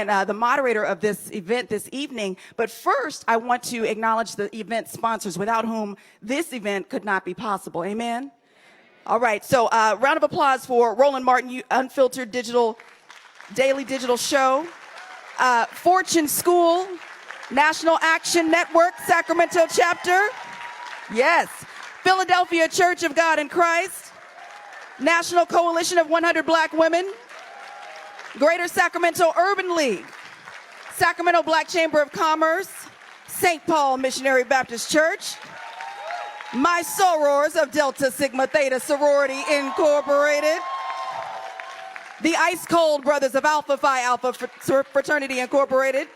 and the moderator of this event this evening. But first, I want to acknowledge the event sponsors, without whom this event could not be possible. Amen? All right, so round of applause for Roland Martin, Unfiltered Digital, Daily Digital Show, Fortune School, National Action Network, Sacramento chapter, yes, Philadelphia Church of God in Christ, National Coalition of 100 Black Women, Greater Sacramento Urban League, Sacramento Black Chamber of Commerce, St. Paul Missionary Baptist Church, my sorors of Delta Sigma Theta Sorority Incorporated, the Ice Cold Brothers of Alpha Phi Alpha Fraternity Incorporated,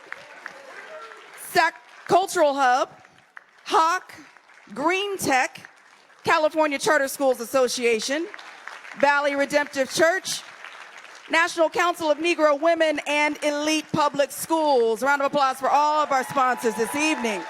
Cultural Hub, Hawk, Green Tech, California Charter Schools Association, Valley Redemptive Church, National Council of Negro Women, and Elite Public Schools. A round of applause for all of our sponsors this evening.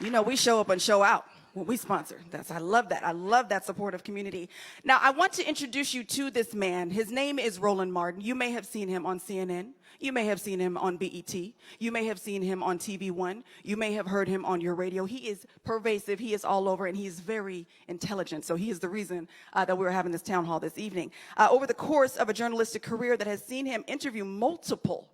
You know, we show up and show out when we sponsor. I love that. I love that supportive community. Now, I want to introduce you to this man. His name is Roland Martin. You may have seen him on CNN. You may have seen him on BET. You may have seen him on TV One. You may have heard him on your radio. He is pervasive. He is all over, and he is very intelligent. So he is the reason that we're having this town hall this evening. Over the course of a journalistic career that has seen him interview multiple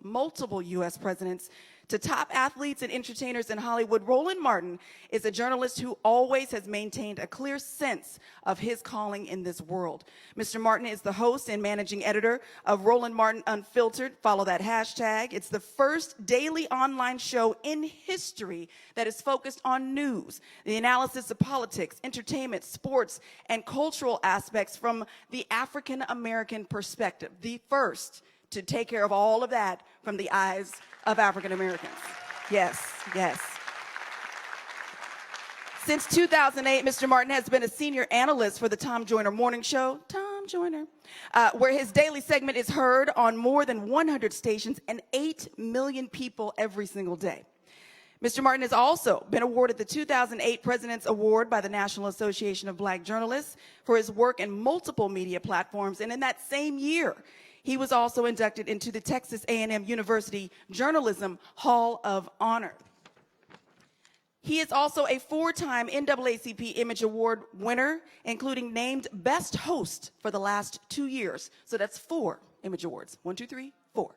U.S. presidents, to top athletes and entertainers in Hollywood, Roland Martin is a journalist who always has maintained a clear sense of his calling in this world. Mr. Martin is the host and managing editor of Roland Martin Unfiltered. Follow that hashtag. It's the first daily online show in history that is focused on news, the analysis of politics, entertainment, sports, and cultural aspects from the African American perspective. The first to take care of all of that from the eyes of African Americans. Yes, yes. Since 2008, Mr. Martin has been a senior analyst for the Tom Joyner Morning Show, Tom Joyner, where his daily segment is heard on more than 100 stations and 8 million people every single day. Mr. Martin has also been awarded the 2008 President's Award by the National Association of Black Journalists for his work in multiple media platforms, and in that same year, he was also inducted into the Texas A&M University Journalism Hall of Honor. He is also a 4-time NAACP Image Award winner, including named Best Host for the last 2 years. So that's 4 Image Awards. 1, 2, 3, 4.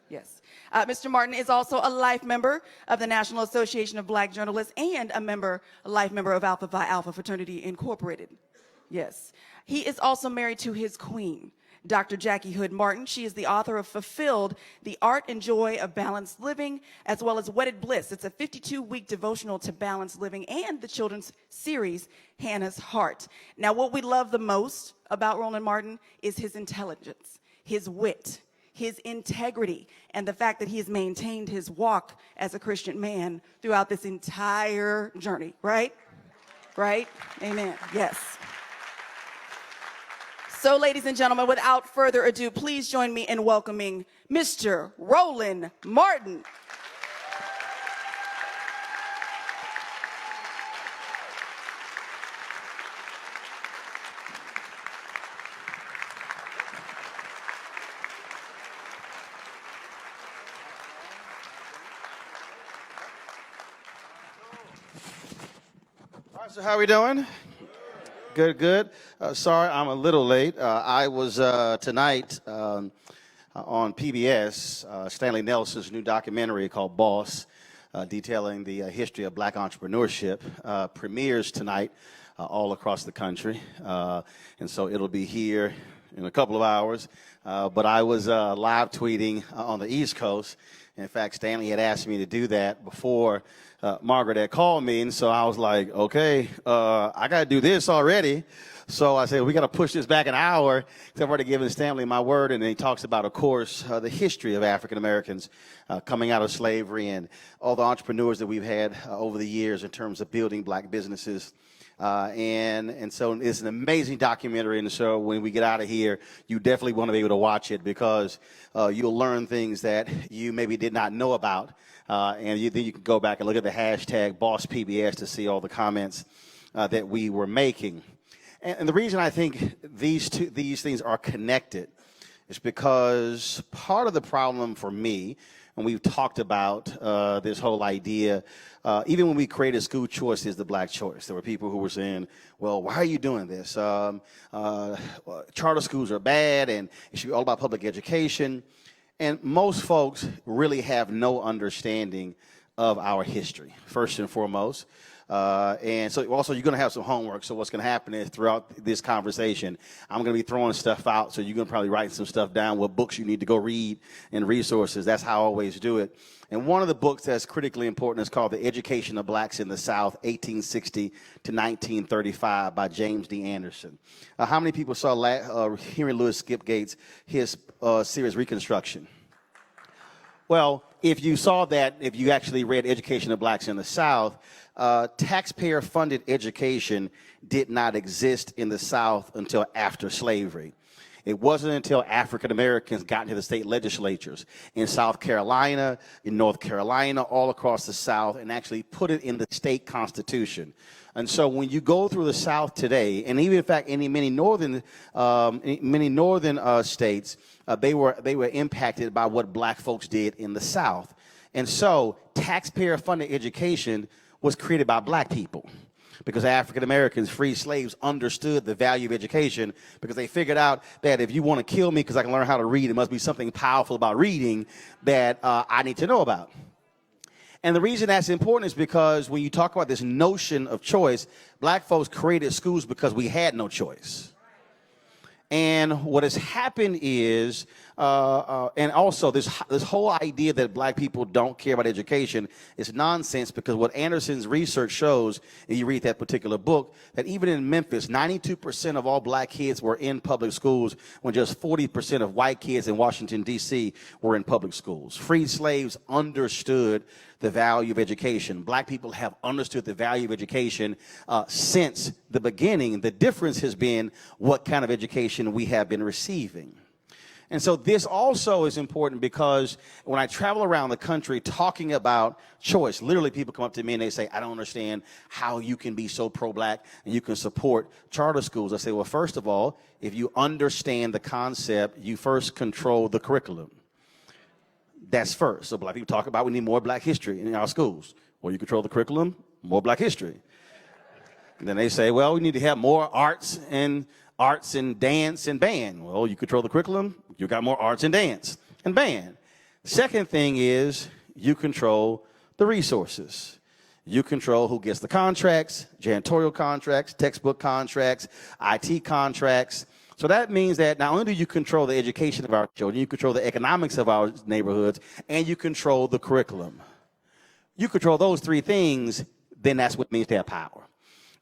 Yes. Mr. Martin is also a life member of the National Association of Black Journalists and a life member of Alpha Phi Alpha Fraternity Incorporated. Yes. He is also married to his queen, Dr. Jackie Hood Martin. She is the author of Fulfilled, The Art and Joy of Balanced Living, as well as Wedded Bliss. It's a 52-week devotional to balanced living, and the children's series, Hannah's Heart. Now, what we love the most about Roland Martin is his intelligence, his wit, his integrity, and the fact that he has maintained his walk as a Christian man throughout this entire journey, right? Right? Amen. Yes. So, ladies and gentlemen, without further ado, please join me in welcoming Mr. Roland Martin. All right, so how are we doing? Good, good. Sorry, I'm a little late. I was tonight on PBS, Stanley Nelson's new documentary called Boss, detailing the history of black entrepreneurship, premieres tonight all across the country. And so it'll be here in a couple of hours. But I was live tweeting on the East Coast. In fact, Stanley had asked me to do that before Margaret had called me, and so I was like, okay, I got to do this already. So I said, we got to push this back an hour. I've already given Stanley my word, and then he talks about, of course, the history of African Americans coming out of slavery and all the entrepreneurs that we've had over the years in terms of building black businesses. And so it's an amazing documentary, and so when we get out of here, you definitely want to be able to watch it because you'll learn things that you maybe did not know about. And then you can go back and look at the hashtag BossPBS to see all the comments that we were making. And the reason I think these things are connected is because part of the problem for me, and we've talked about this whole idea, even when we created school choice is the black choice. There were people who were saying, well, why are you doing this? Charter schools are bad, and it should be all about public education. And most folks really have no understanding of our history, first and foremost. And so also you're going to have some homework. So what's going to happen is throughout this conversation, I'm going to be throwing stuff out. So you're going to probably write some stuff down, what books you need to go read and resources. That's how I always do it. And one of the books that's critically important is called The Education of Blacks in the South, 1860 to 1935 by James D. Anderson. How many people saw Henry Louis Skipgate's his series Reconstruction? Well, if you saw that, if you actually read Education of Blacks in the South, taxpayer-funded education did not exist in the South until after slavery. It wasn't until African Americans got into the state legislatures in South Carolina, in North Carolina, all across the South, and actually put it in the state constitution. And so when you go through the South today, and even in fact in many northern states, they were impacted by what black folks did in the South. And so taxpayer-funded education was created by black people, because African Americans, free slaves, understood the value of education, because they figured out that if you want to kill me because I can learn how to read, it must be something powerful about reading that I need to know about. And the reason that's important is because when you talk about this notion of choice, black folks created schools because we had no choice. And what has happened is, and also this whole idea that black people don't care about education is nonsense, because what Anderson's research shows, and you read that particular book, that even in Memphis, 92% of all black kids were in public schools, when just 40% of white kids in Washington, D.C. were in public schools. Freed slaves understood the value of education. Black people have understood the value of education since the beginning. The difference has been what kind of education we have been receiving. And so this also is important, because when I travel around the country talking about choice, literally people come up to me and they say, I don't understand how you can be so pro-black and you can support charter schools. I say, well, first of all, if you understand the concept, you first control the curriculum. That's first. So black people talk about we need more black history in our schools. Well, you control the curriculum, more black history. And then they say, well, we need to have more arts and dance and band. Well, you control the curriculum, you got more arts and dance and band. Second thing is you control the resources. You control who gets the contracts, janitorial contracts, textbook contracts, IT contracts. So that means that not only do you control the education of our children, you control the economics of our neighborhoods, and you control the curriculum. You control those three things, then that's what it means to have power.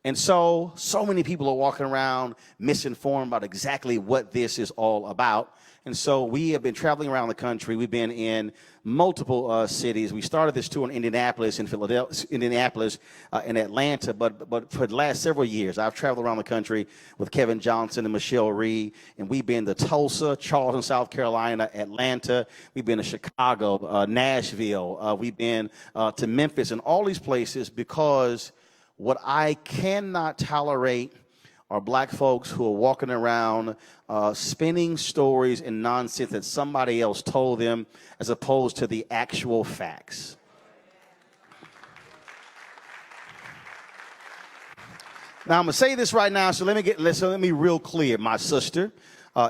And so many people are walking around misinformed about exactly what this is all about. And so we have been traveling around the country. We've been in multiple cities. We started this tour in Indianapolis, in Philadelphia, Indianapolis, in Atlanta. But for the last several years, I've traveled around the country with Kevin Johnson and Michelle Reed. And we've been to Tulsa, Charleston, South Carolina, Atlanta. We've been to Chicago, Nashville. We've been to Memphis, and all these places, because what I cannot tolerate are black folks who are walking around spinning stories and nonsense that somebody else told them, as opposed to the actual facts. Now, I'm going to say this right now, so let me be real clear. My sister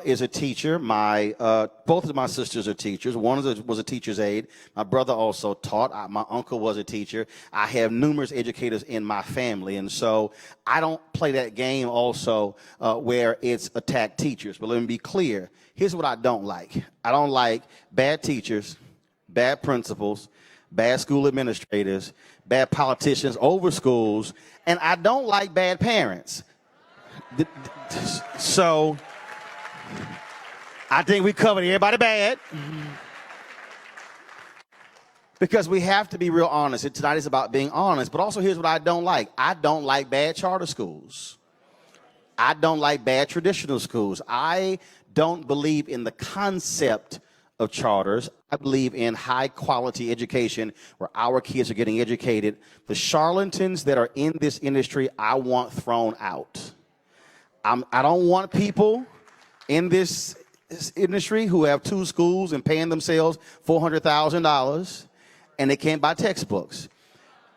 is a teacher. Both of my sisters are teachers. One was a teacher's aide. My brother also taught. My uncle was a teacher. I have numerous educators in my family, and so I don't play that game also where it's attack teachers. But let me be clear. Here's what I don't like. I don't like bad teachers, bad principals, bad school administrators, bad politicians over schools, and I don't like bad parents. So I think we covered everybody bad, because we have to be real honest. Tonight is about being honest. But also, here's what I don't like. I don't like bad charter schools. I don't like bad traditional schools. I don't believe in the concept of charters. I believe in high quality education where our kids are getting educated. The charlatans that are in this industry, I want thrown out. I don't want people in this industry who have two schools and paying themselves $400,000 and they can't buy textbooks.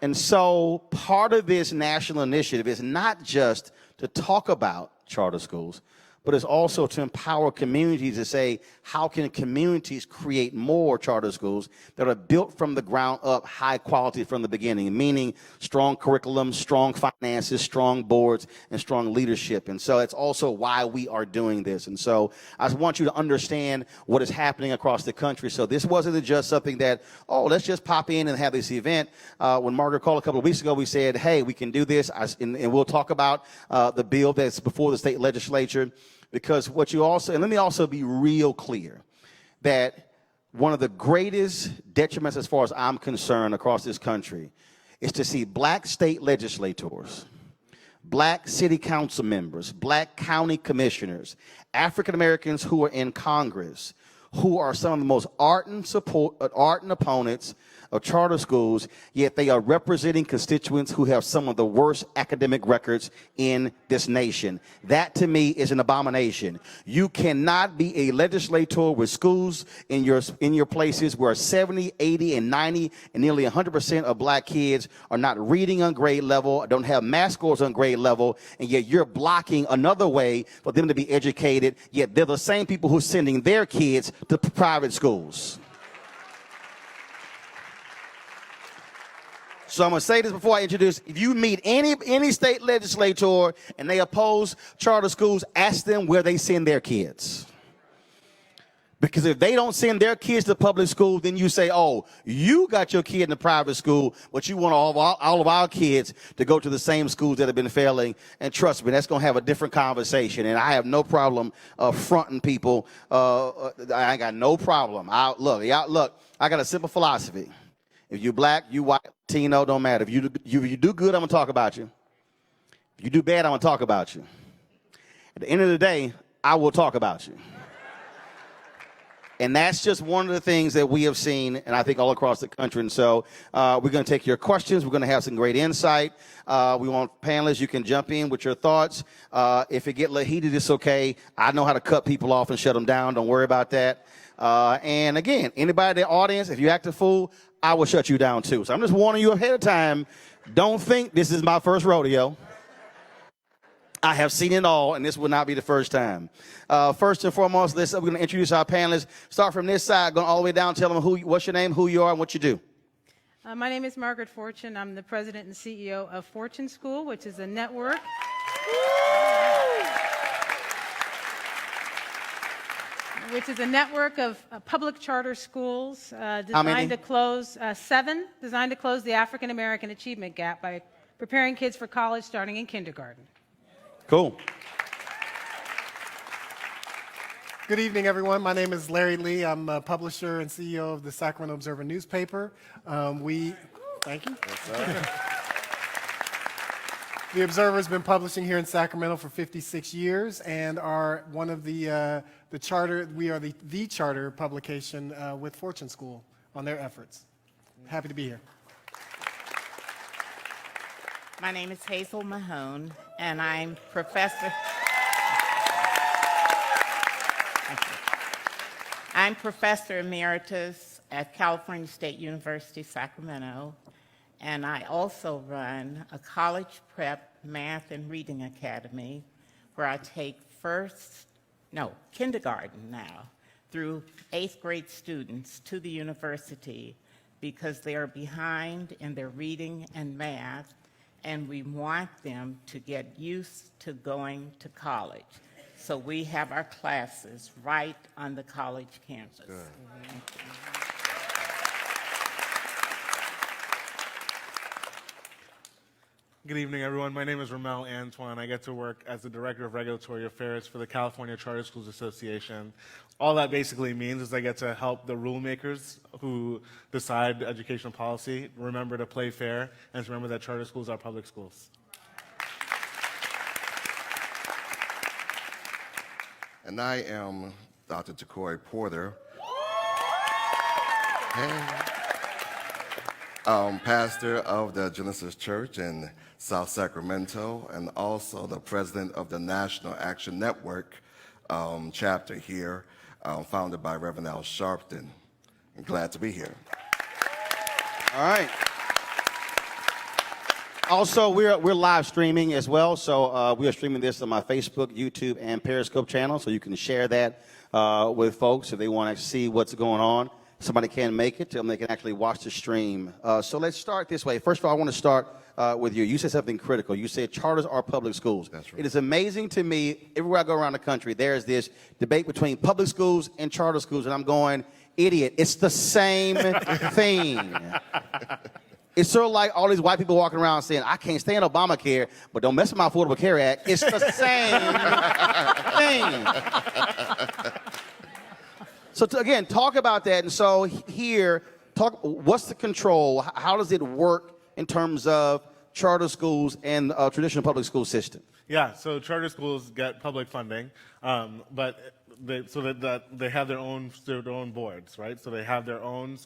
And so part of this national initiative is not just to talk about charter schools, but it's also to empower communities to say, how can communities create more charter schools that are built from the ground up, high quality from the beginning, meaning strong curriculum, strong finances, strong boards, and strong leadership. And so it's also why we are doing this. And so I want you to understand what is happening across the country. So this wasn't just something that, oh, let's just pop in and have this event. When Margaret called a couple of weeks ago, we said, hey, we can do this, and we'll talk about the bill that's before the state legislature. Because what you also, and let me also be real clear, that one of the greatest detriments as far as I'm concerned across this country is to see black state legislators, black city council members, black county commissioners, African Americans who are in Congress, who are some of the most ardent opponents of charter schools, yet they are representing constituents who have some of the worst academic records in this nation. That, to me, is an abomination. You cannot be a legislator with schools in your places where 70, 80, and 90, and nearly 100% of black kids are not reading on grade level, don't have math scores on grade level, and yet you're blocking another way for them to be educated, yet they're the same people who are sending their kids to private schools. So I'm going to say this before I introduce. If you meet any state legislator and they oppose charter schools, ask them where they send their kids. Because if they don't send their kids to public school, then you say, oh, you got your kid in the private school, but you want all of our kids to go to the same schools that have been failing. And trust me, that's going to have a different conversation. And I have no problem fronting people. I ain't got no problem. Look, I got a simple philosophy. If you black, you white, Latino, don't matter. If you do good, I'm going to talk about you. If you do bad, I'm going to talk about you. At the end of the day, I will talk about you. And that's just one of the things that we have seen, and I think all across the country. And so we're going to take your questions. We're going to have some great insight. We want panelists. You can jump in with your thoughts. If it get a little heated, it's okay. I know how to cut people off and shut them down. Don't worry about that. And again, anybody in the audience, if you act a fool, I will shut you down too. So I'm just warning you ahead of time. Don't think this is my first rodeo. I have seen it all, and this will not be the first time. First and foremost, we're going to introduce our panelists. Start from this side, going all the way down, tell them what's your name, who you are, and what you do. My name is Margaret Fortune. I'm the president and CEO of Fortune School, which is a network. Which is a network of public charter schools designed to close 7, designed to close the African American achievement gap by preparing kids for college starting in kindergarten. Cool. Good evening, everyone. My name is Larry Lee. I'm a publisher and CEO of the Sacramento Observer newspaper. Thank you. Yes, the Observer has been publishing here in Sacramento for 56 years and are one of the charter. We are the charter publication with Fortune School on their efforts. Happy to be here. My name is Hazel Mahone, and I'm professor. I'm professor emeritus at California State University, Sacramento, and I also run a college prep math and reading academy where I take kindergarten now through 8th grade students to the university because they are behind in their reading and math, and we want them to get used to going to college. So we have our classes right on the college campus. Good evening, everyone. My name is Ramel Antoine. I get to work as the Director of Regulatory Affairs for the California Charter Schools Association. All that basically means is I get to help the rulemakers who decide educational policy remember to play fair and to remember that charter schools are public schools. And I am Dr. Takori Porter, pastor of the Genesis Church in South Sacramento, and also the president of the National Action Network chapter here, founded by Reverend Al Sharpton. I'm glad to be here. All right. Also, we're live streaming as well, so we are streaming this on my Facebook, YouTube, and Periscope channel, so you can share that with folks if they want to see what's going on. Somebody can't make it, they can actually watch the stream. So let's start this way. First of all, I want to start with you. You said something critical. You said charters are public schools. That's right. It is amazing to me, everywhere I go around the country, there's this debate between public schools and charter schools, and I'm going, idiot, it's the same thing. It's sort of like all these white people walking around saying, I can't stand Obamacare, but don't mess with my Affordable Care Act. It's the same thing. So again, talk about that. And so here, what's the control? How does it work in terms of charter schools and traditional public school system? Yeah, so charter schools get public funding, but they have their own boards, right? So they have their own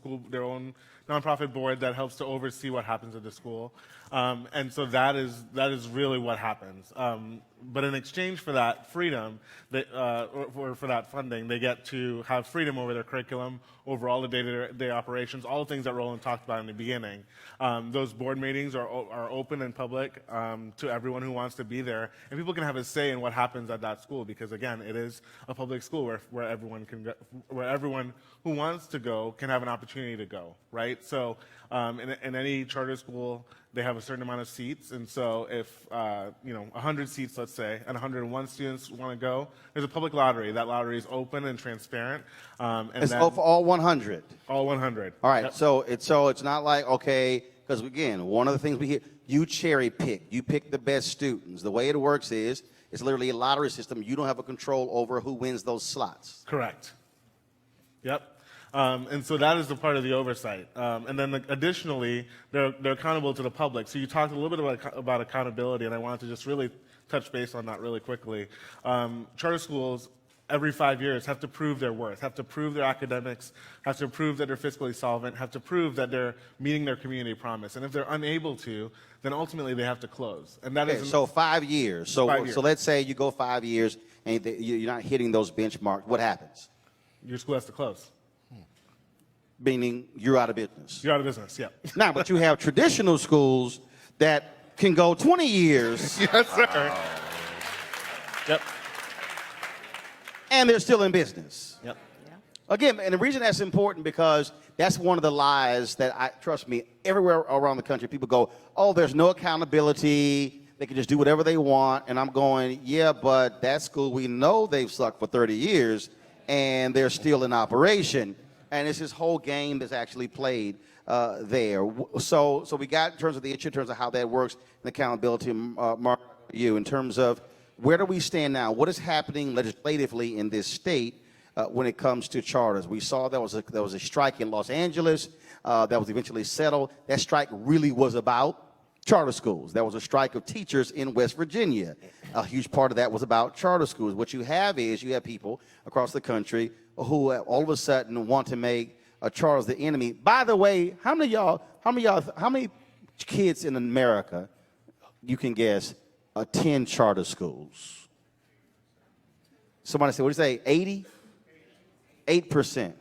nonprofit board that helps to oversee what happens at the school, and so that is really what happens. But in exchange for that freedom, or for that funding, they get to have freedom over their curriculum, over all the day-to-day operations, all the things that Roland talked about in the beginning. Those board meetings are open and public to everyone who wants to be there, and people can have a say in what happens at that school because, again, it is a public school where everyone can go, where everyone who wants to go can have an opportunity to go, right? So in any charter school, they have a certain amount of seats, and so if 100 seats, let's say, and 101 students want to go, there's a public lottery. That lottery is open and transparent. And It's for all 100. All 100. All right. Yep. So it's not like, okay, because again, one of the things we hear, you cherry pick, you pick the best students. The way it works is it's literally a lottery system. You don't have a control over who wins those slots. Correct. Yep. And so that is the part of the oversight. And then additionally, they're accountable to the public. So you talked a little bit about accountability, and I wanted to just really touch base on that really quickly. Charter schools, every 5 years, have to prove their worth, have to prove their academics, have to prove that they're fiscally solvent, have to prove that they're meeting their community promise. And if they're unable to, then ultimately they have to close. And that is so 5 years. So 5 years. So let's say you go 5 years and you're not hitting those benchmarks. What happens? Your school has to close. Meaning you're out of business. You're out of business, yeah. Now, but you have traditional schools that can go 20 years. Yes, sir. Yep. And they're still in business. Yep. Again, and the reason that's important because that's one of the lies that trust me, everywhere around the country, people go, oh, there's no accountability. They can just do whatever they want. And I'm going, yeah, but that school, we know they've sucked for 30 years and they're still in operation. And it's this whole game that's actually played there. So we got in terms of the issue, in terms of how that works, and accountability, Mark, you, in terms of where do we stand now? What is happening legislatively in this state when it comes to charters? We saw there was a strike in Los Angeles that was eventually settled. That strike really was about charter schools. There was a strike of teachers in West Virginia. A huge part of that was about charter schools. What you have is you have people across the country who all of a sudden want to make charters the enemy. By the way, how many kids in America, you can guess, attend charter schools? Somebody said, what do you say, 80? 8%.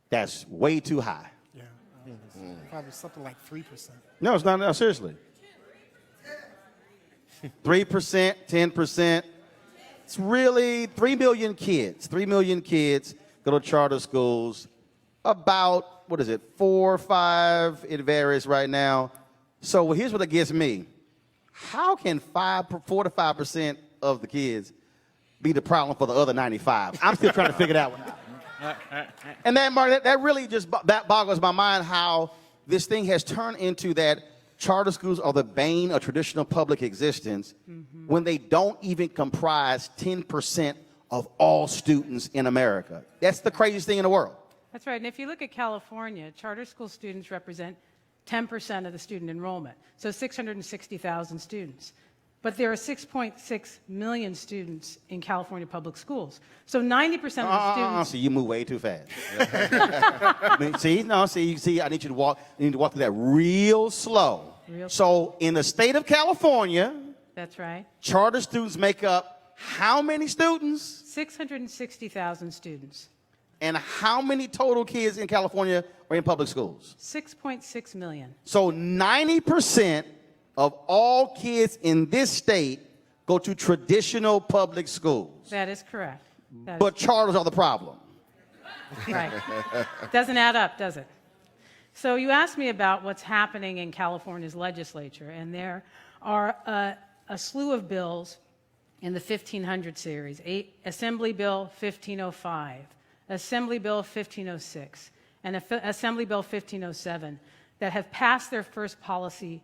That's way too high. Yeah, probably something like 3%. No, it's not. No, seriously. 3%, 10%. It's really 3 million kids. 3 million kids go to charter schools. About, 4 or 5? It varies right now. So here's what it gets me. How can 4 to 5% of the kids be the problem for the other 95? I'm still trying to figure that one out. And that really just boggles my mind how this thing has turned into that charter schools are the bane of traditional public existence when they don't even comprise 10% of all students in America. That's the craziest thing in the world. That's right. And if you look at California, charter school students represent 10% of the student enrollment, so 660,000 students. But there are 6.6 million students in California public schools. So 90% of the students... See, you move way too fast. I need you to walk through that real slow. So in the state of California... That's right. Charter students make up how many students? 660,000 students. And how many total kids in California are in public schools? 6.6 million. So 90% of all kids in this state go to traditional public schools. That is correct. But charters are the problem. Right. Doesn't add up, does it? So you asked me about what's happening in California's legislature, and there are a slew of bills in the 1500 series. Assembly Bill 1505, Assembly Bill 1506, and Assembly Bill 1507 that have passed their first policy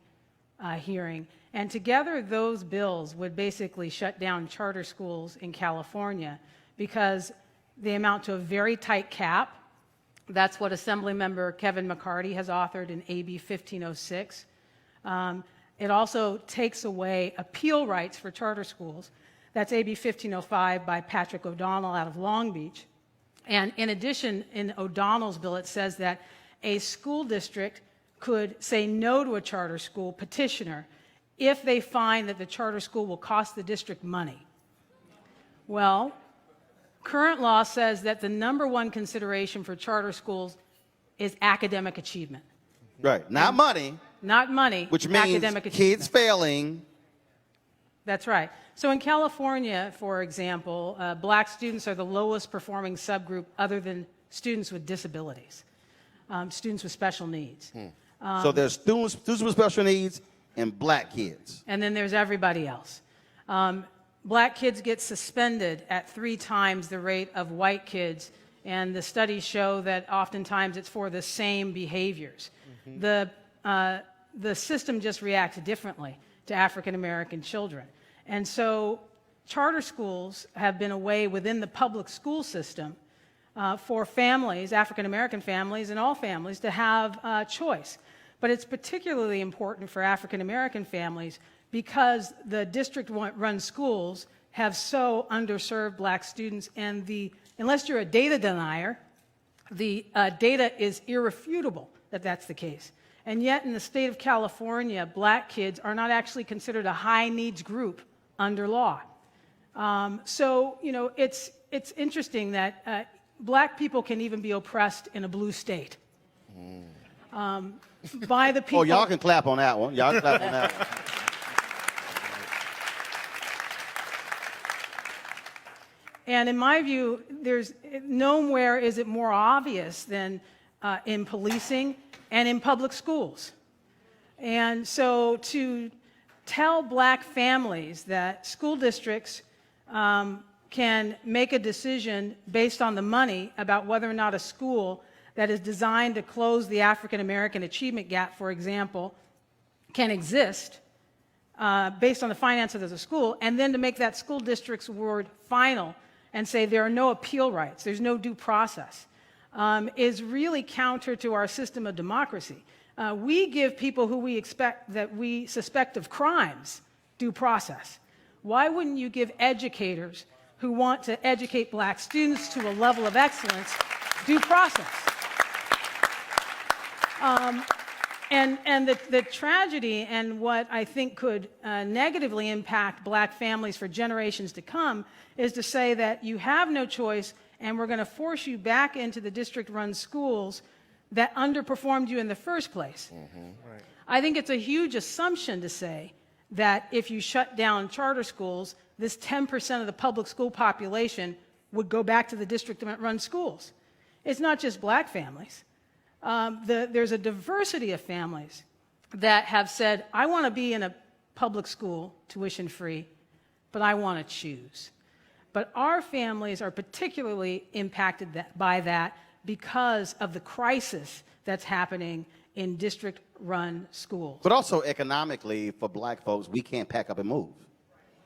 hearing. And together those bills would basically shut down charter schools in California because they amount to a very tight cap. That's what Assemblymember Kevin McCarty has authored in AB 1506. It also takes away appeal rights for charter schools. That's AB 1505 by Patrick O'Donnell out of Long Beach. And in addition, in O'Donnell's bill, it says that a school district could say no to a charter school petitioner if they find that the charter school will cost the district money. Well, current law says that the number one consideration for charter schools is academic achievement. Right. Not money. Not money, Which means academic kids achievement. failing. That's right. So in California, for example, black students are the lowest performing subgroup other than students with disabilities, students with special needs. So there's students with special needs and black kids. And then there's everybody else. Black kids get suspended at 3 times the rate of white kids, and the studies show that oftentimes it's for the same behaviors. The system just reacts differently to African American children. And so charter schools have been a way within the public school system for families, African American families and all families, to have choice. But it's particularly important for African American families because the district-run schools have so underserved black students, and unless you're a data denier, the data is irrefutable that that's the case. And yet in the state of California, black kids are not actually considered a high needs group under law. So, you know, it's interesting that black people can even be oppressed in a blue state. By the people. Oh, y'all can clap on that one. Y'all can clap on that one. And in my view, there's nowhere is it more obvious than in policing and in public schools. And so to tell black families that school districts can make a decision based on the money about whether or not a school that is designed to close the African American achievement gap, for example, can exist based on the finances of the school, and then to make that school district's word final and say there are no appeal rights, there's no due process, is really counter to our system of democracy. We give people who we suspect of crimes due process. Why wouldn't you give educators who want to educate black students to a level of excellence due process? And the tragedy and what I think could negatively impact black families for generations to come is to say that you have no choice and we're going to force you back into the district-run schools that underperformed you in the first place. Right. I think it's a huge assumption to say that if you shut down charter schools, this 10% of the public school population would go back to the district-run schools. It's not just black families. There's a diversity of families that have said, I want to be in a public school, tuition-free, but I want to choose. But our families are particularly impacted by that because of the crisis that's happening in district-run schools. But also economically, for black folks, we can't pack up and move.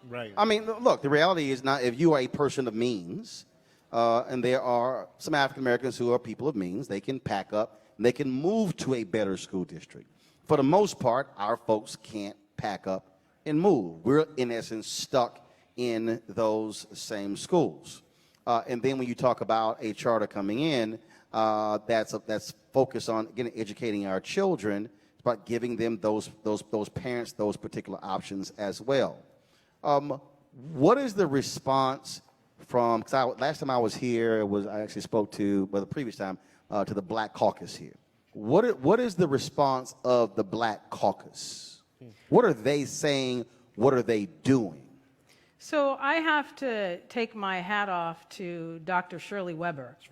Right. I mean, look, the reality is not if you are a person of means, and there are some African Americans who are people of means, they can pack up and they can move to a better school district. For the most part, our folks can't pack up and move. We're, in essence, stuck in those same schools. And then when you talk about a charter coming in, that's focused on, again, educating our children. It's about giving them those parents those particular options as well. What is the response from, because last time I was here, I actually spoke to, well, the previous time, to the Black Caucus here. What is the response of the Black Caucus? What are they saying? What are they doing? So I have to take my hat off to Dr. Shirley Weber. That's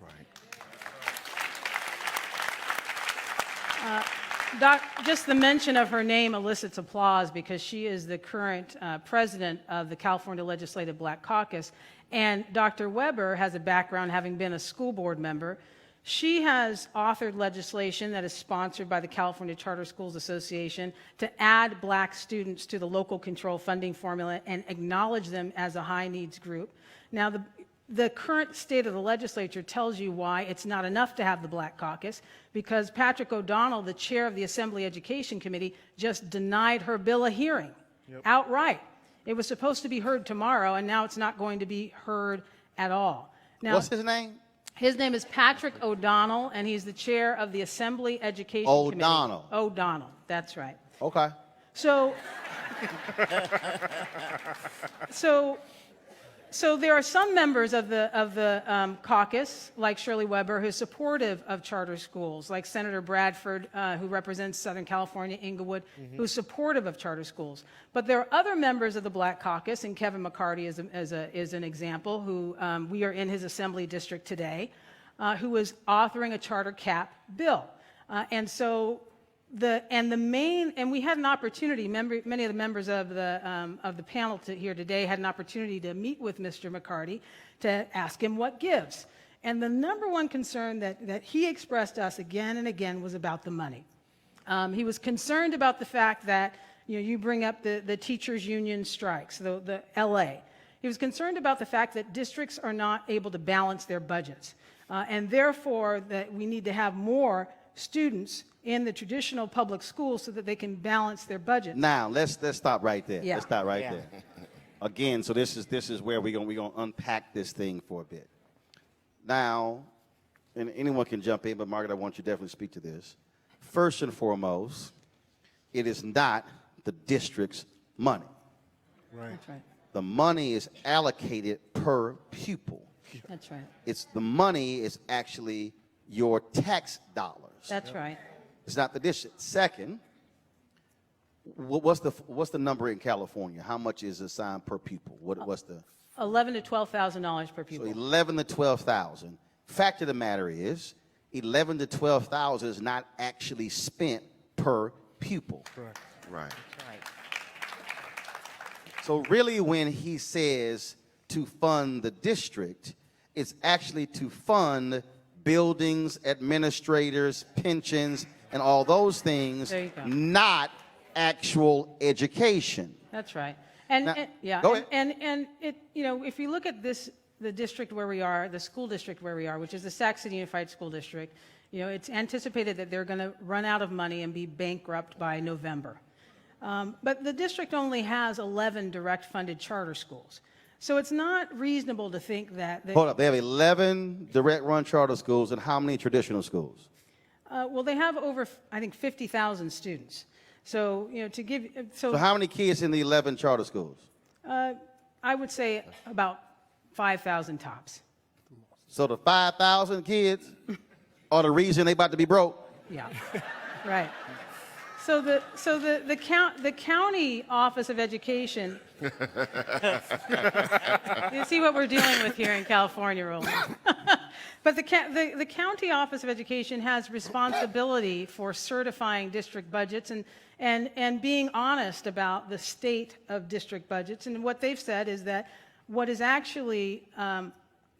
right. Just the mention of her name elicits applause because she is the current president of the California Legislative Black Caucus, and Dr. Weber has a background having been a school board member. She has authored legislation that is sponsored by the California Charter Schools Association to add black students to the local control funding formula and acknowledge them as a high needs group. Now, the current state of the legislature tells you why it's not enough to have the Black Caucus, because Patrick O'Donnell, the chair of the Assembly Education Committee, just denied her bill a hearing outright. It was supposed to be heard tomorrow, and now it's not going to be heard at all. Now, What's his name? his name is Patrick O'Donnell, and he's the chair of the Assembly Education O'Donnell. Committee. O'Donnell, that's right. Okay. So, so there are some members of the caucus, like Shirley Weber, who's supportive of charter schools, like Senator Bradford, who represents Southern California, Inglewood, who's supportive of charter schools. But there are other members of the Black Caucus, and Kevin McCarty is an example, who we are in his assembly district today, who is authoring a charter cap bill. And we had an opportunity, many of the members of the panel here today had an opportunity to meet with Mr. McCarty to ask him what gives. And the number one concern that he expressed to us again and again was about the money. He was concerned about the fact that, you bring up the teachers' union strikes, the LA. He was concerned about the fact that districts are not able to balance their budgets, and therefore that we need to have more students in the traditional public schools so that they can balance their budget. Now let's stop right there. Yeah. Let's stop right there. Again, so this is where we're gonna unpack this thing for a bit. Now, and anyone can jump in, but Margaret, I want you to definitely speak to this. First and foremost, it is not the district's money. Right. That's right. The money is allocated per pupil. That's right. The money is actually your tax dollars. That's right. It's not the district. Second, what's the number in California? How much is assigned per pupil? What's the $11,000 to $12,000 per pupil. So 11 to 12,000. Fact of the matter is, 11 to 12,000 is not actually spent per pupil. Correct. Right. So really, when he says to fund the district, it's actually to fund buildings, administrators, pensions, and all those things, There you go. not actual education. That's right. Now, Yeah. go ahead. And it, if you look at the district where we are, the school district where we are, which is the Sac City Unified School District, it's anticipated that they're going to run out of money and be bankrupt by November. But the district only has 11 direct funded charter schools. So it's not reasonable to think that... Hold up. They have 11 direct run charter schools, and how many traditional schools? Well, they have over, I think, 50,000 students. So, to give... So how many kids in the 11 charter schools? I would say about 5,000 tops. So the 5,000 kids are the reason they about to be broke? Yeah, right. So the county Office of Education. You see what we're dealing with here in California, Roland. But the county Office of Education has responsibility for certifying district budgets and being honest about the state of district budgets. And what they've said is that what is actually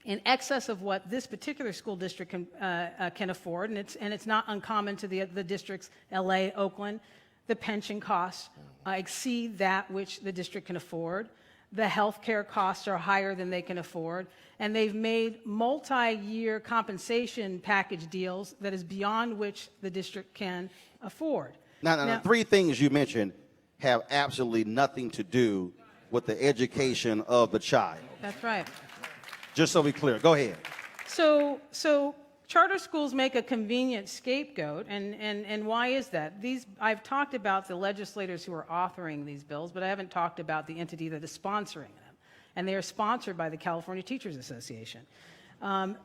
in excess of what this particular school district can afford, and it's not uncommon to the districts, LA, Oakland, the pension costs exceed that which the district can afford. The health care costs are higher than they can afford, and they've made multi-year compensation package deals that is beyond which the district can afford. Now, the three things you mentioned have absolutely nothing to do with the education of the child. That's right. Just so we're clear. Go ahead. So charter schools make a convenient scapegoat, and why is that? I've talked about the legislators who are authoring these bills, but I haven't talked about the entity that is sponsoring them. And they are sponsored by the California Teachers Association,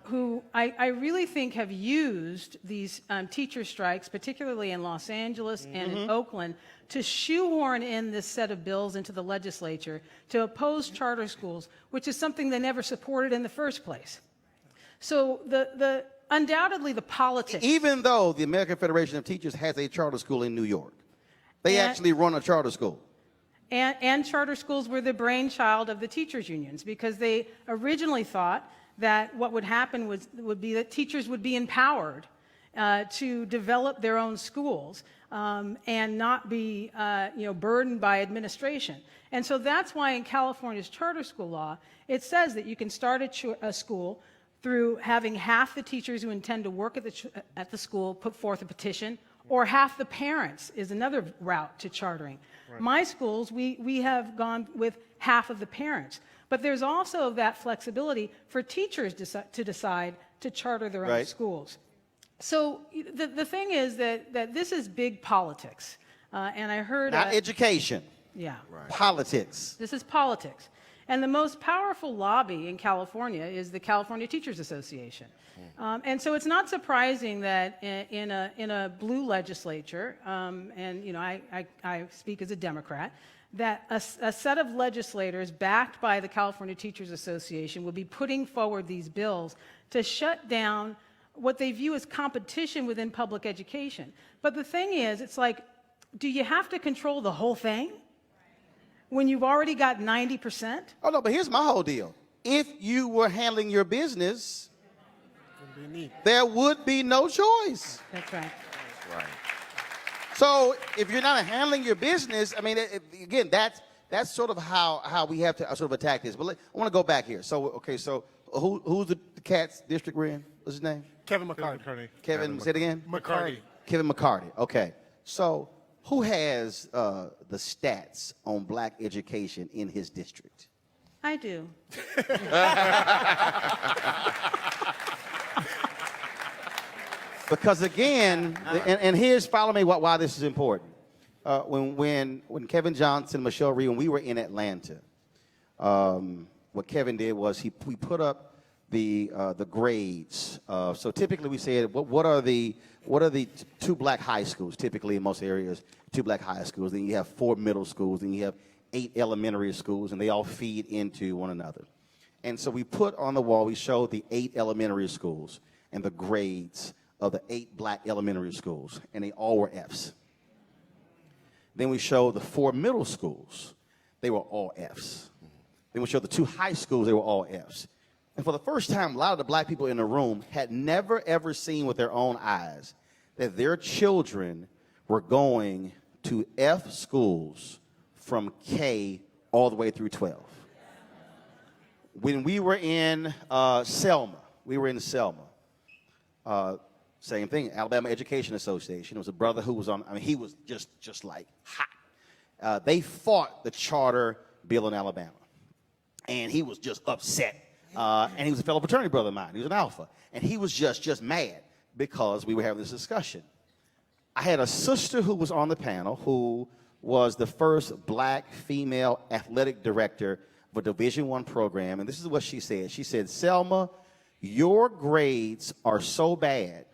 who I really think have used these teacher strikes, particularly in Los Angeles and in Oakland, to shoehorn in this set of bills into the legislature to oppose charter schools, which is something they never supported in the first place. So undoubtedly the politics. Even though the American Federation of Teachers has a charter school in New York, they actually run a charter school. And charter schools were the brainchild of the teachers' unions, because they originally thought that what would happen would be that teachers would be empowered to develop their own schools, and not be burdened by administration. And so that's why in California's charter school law, it says that you can start a school through having half the teachers who intend to work at the school put forth a petition, or half the parents is another route to chartering. Right. My schools, we have gone with half of the parents. But there's also that flexibility for teachers to decide to charter their own schools. So the thing is that this is big politics. And I heard... Not education. Yeah. Right. Politics. This is politics. And the most powerful lobby in California is the California Teachers Association. And so it's not surprising that in a blue legislature, and I speak as a Democrat, that a set of legislators backed by the California Teachers Association will be putting forward these bills to shut down what they view as competition within public education. But the thing is, it's like, do you have to control the whole thing when you've already got 90%? Oh, no, but here's my whole deal. If you were handling your business, there would be no choice. That's right. Right. So if you're not handling your business, I mean, again, that's sort of how we have to sort of attack this. But I want to go back here. So, okay, so who's the Cats district we're in? What's his name? Kevin McCarty. Kevin, say it again? McCarty. Kevin McCarty. Okay. So who has the stats on black education in his district? I do. Because again, and here's, follow me why this is important. When Kevin Johnson, Michelle Reed, when we were in Atlanta, what Kevin did was we put up the grades. So typically we said, what are the two black high schools? Typically in most areas, two black high schools. Then you have 4 middle schools. Then you have 8 elementary schools, and they all feed into one another. And so we put on the wall, we showed the 8 elementary schools and the grades of the 8 black elementary schools, and they all were Fs. Then we showed the 4 middle schools. They were all Fs. Then we showed the 2 high schools. They were all Fs. And for the first time, a lot of the black people in the room had never, ever seen with their own eyes that their children were going to F schools from K all the way through 12. When we were in Selma, same thing, Alabama Education Association. It was a brother who was on, I mean, he was just like hot. They fought the charter bill in Alabama. And he was just upset. And he was a fellow fraternity brother of mine. He was an alpha. And he was just mad because we were having this discussion. I had a sister who was on the panel who was the first black female athletic director of a Division I program. And this is what she said. She said, Selma, your grades are so bad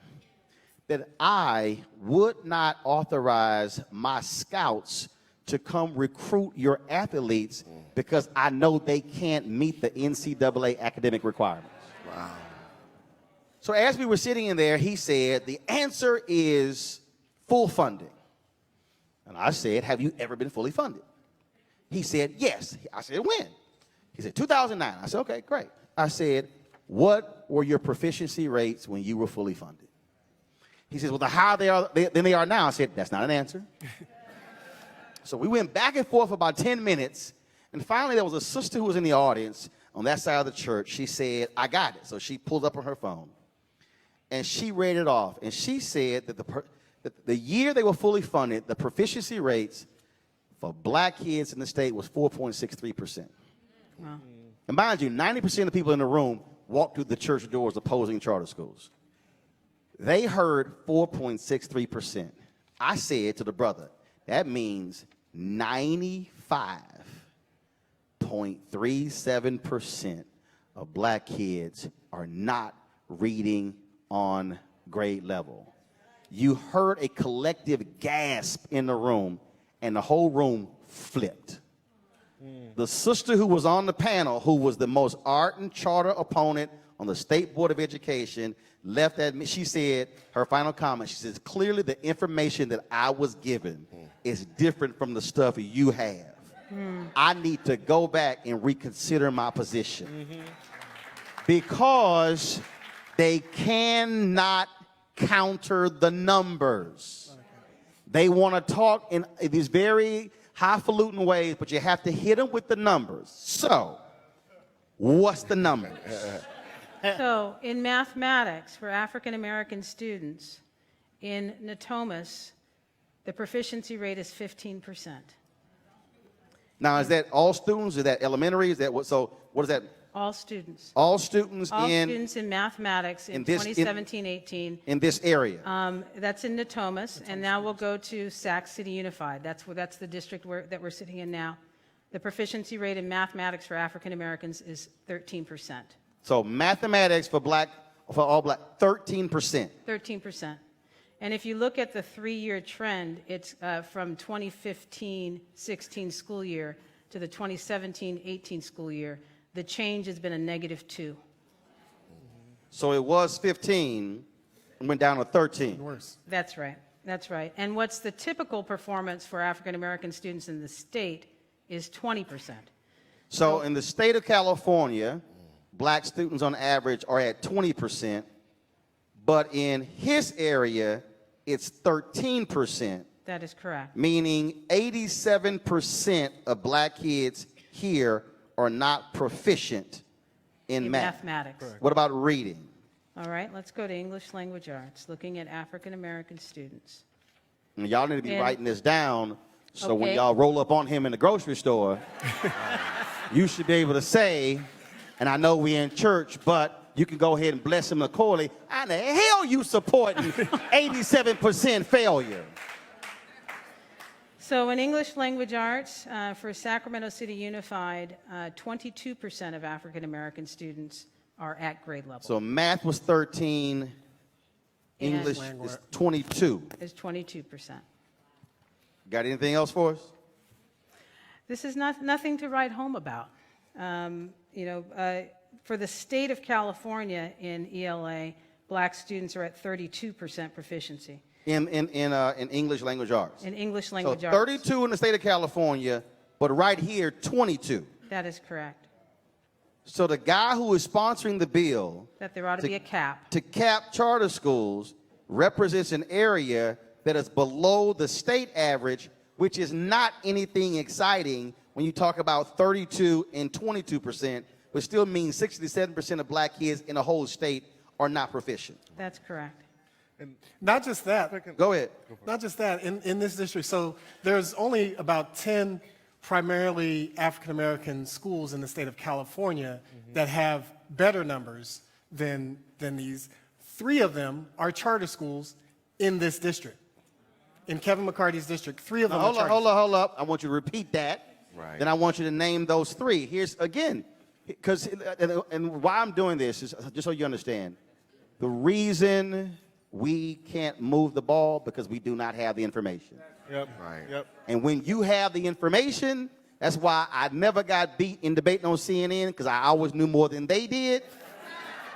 that I would not authorize my scouts to come recruit your athletes because I know they can't meet the NCAA academic requirements. Wow. So as we were sitting in there, he said, the answer is full funding. And I said, have you ever been fully funded? He said, yes. I said, when? He said, 2009. I said, okay, great. I said, what were your proficiency rates when you were fully funded? He says, well, the higher they are than they are now. I said, that's not an answer. So we went back and forth for about 10 minutes. And finally, there was a sister who was in the audience on that side of the church. She said, I got it. So she pulled up on her phone. And she read it off. And she said that the year they were fully funded, the proficiency rates for black kids in the state was 4.63%. Wow. And mind you, 90% of the people in the room walked through the church doors opposing charter schools. They heard 4.63%. I said to the brother, that means 95.37% of black kids are not reading on grade level. You heard a collective gasp in the room, and the whole room flipped. The sister who was on the panel, who was the most ardent charter opponent on the State Board of Education, left that. She said, her final comment, she says, clearly the information that I was given is different from the stuff you have. I need to go back and reconsider my position. Because they cannot counter the numbers. They want to talk in these very highfalutin ways, but you have to hit them with the numbers. So, what's the numbers? So in mathematics for African American students in Natomas, the proficiency rate is 15%. Now, is that all students? Is that elementary? Is that what? So, what is that? All students. All students All in students in mathematics in this- 2017-18. in this area. That's in Natomas, and now we'll go to Sac City Unified. That's the district that we're sitting in now. The proficiency rate in mathematics for African Americans is 13%. So, mathematics for all black, 13%. 13%. And if you look at the 3-year trend, it's from 2015-16 school year to the 2017-18 school year, the change has been a -2. So it was 15 and went down to 13. Worse. That's right. That's right. And what's the typical performance for African American students in the state is 20%. So in the state of California, black students on average are at 20%, but in his area, it's 13%, That is correct. meaning 87% of black kids here are not proficient in math. Mathematics. What about reading? All right, let's go to English language arts, looking at African American students. And y'all need to be And- writing this down so when Okay. y'all roll up on him in the grocery store, you should be able to say, and I know we in church, but you can go ahead and bless him accordingly. How the hell you supporting 87% failure? So in English language arts, for Sacramento City Unified, 22% of African American students are at grade level. So math was 13, And- English is 22. Is 22%. Got anything else for us? This is nothing to write home about. For the state of California in ELA, black students are at 32% proficiency In English language arts. in English So language arts. 32 in the state of California, but right here, 22. That is correct. So the guy who is sponsoring the bill That there ought to be a cap. to cap charter schools represents an area that is below the state average, which is not anything exciting when you talk about 32 and 22%, which still means 67% of black kids in the whole state are not proficient. That's correct. Not just that. Go ahead. Not just that. In this district, so there's only about 10 primarily African-American schools in the state of California that have better numbers than these. 3 of them are charter schools in this district. In Kevin McCarty's district, 3 of them are charter schools. Hold up. I want you to repeat that. Right. Then I want you to name those 3. Here's, again, because, and why I'm doing this is, just so you understand, the reason we can't move the ball because we do not have the information. Yep. Right. Yep. And when you have the information, that's why I never got beat in debating on CNN, because I always knew more than they did.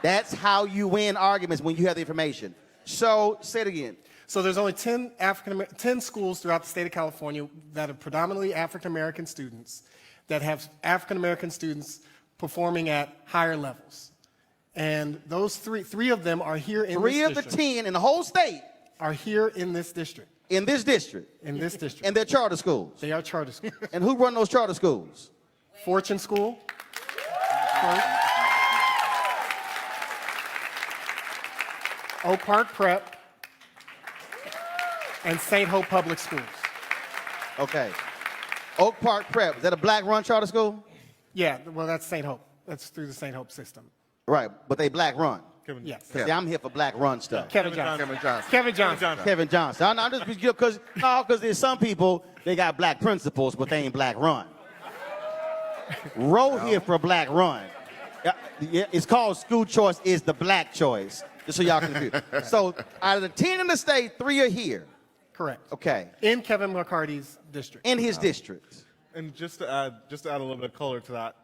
That's how you win arguments, when you have the information. So, say it again. So there's only 10 schools throughout the state of California that are predominantly African-American students that have African-American students performing at higher levels. And those 3 of them are here in 3 this of the district. 10 in the whole state, Are here in this district. in this district, In this district. and they're charter schools. They are charter schools. And who run those charter schools? Fortune School. Oak Park Prep. And St. Hope Public Schools. Okay. Oak Park Prep, is that a black-run charter school? Yeah, well, that's St. Hope. That's through the St. Hope system. Right, but they black-run. Yes. See, I'm here for black-run stuff. Kevin Johnson. Kevin Johnson. Kevin Johnson. Kevin Johnson. I'm just because there's some people, they got black principles, but they ain't black-run. Row here for black-run. Yeah, it's called school choice is the black choice, just so y'all confused. So out of the 10 in the state, 3 are here. Correct. Okay. In Kevin McCarty's district. In his district. And just to add a little bit of color to that,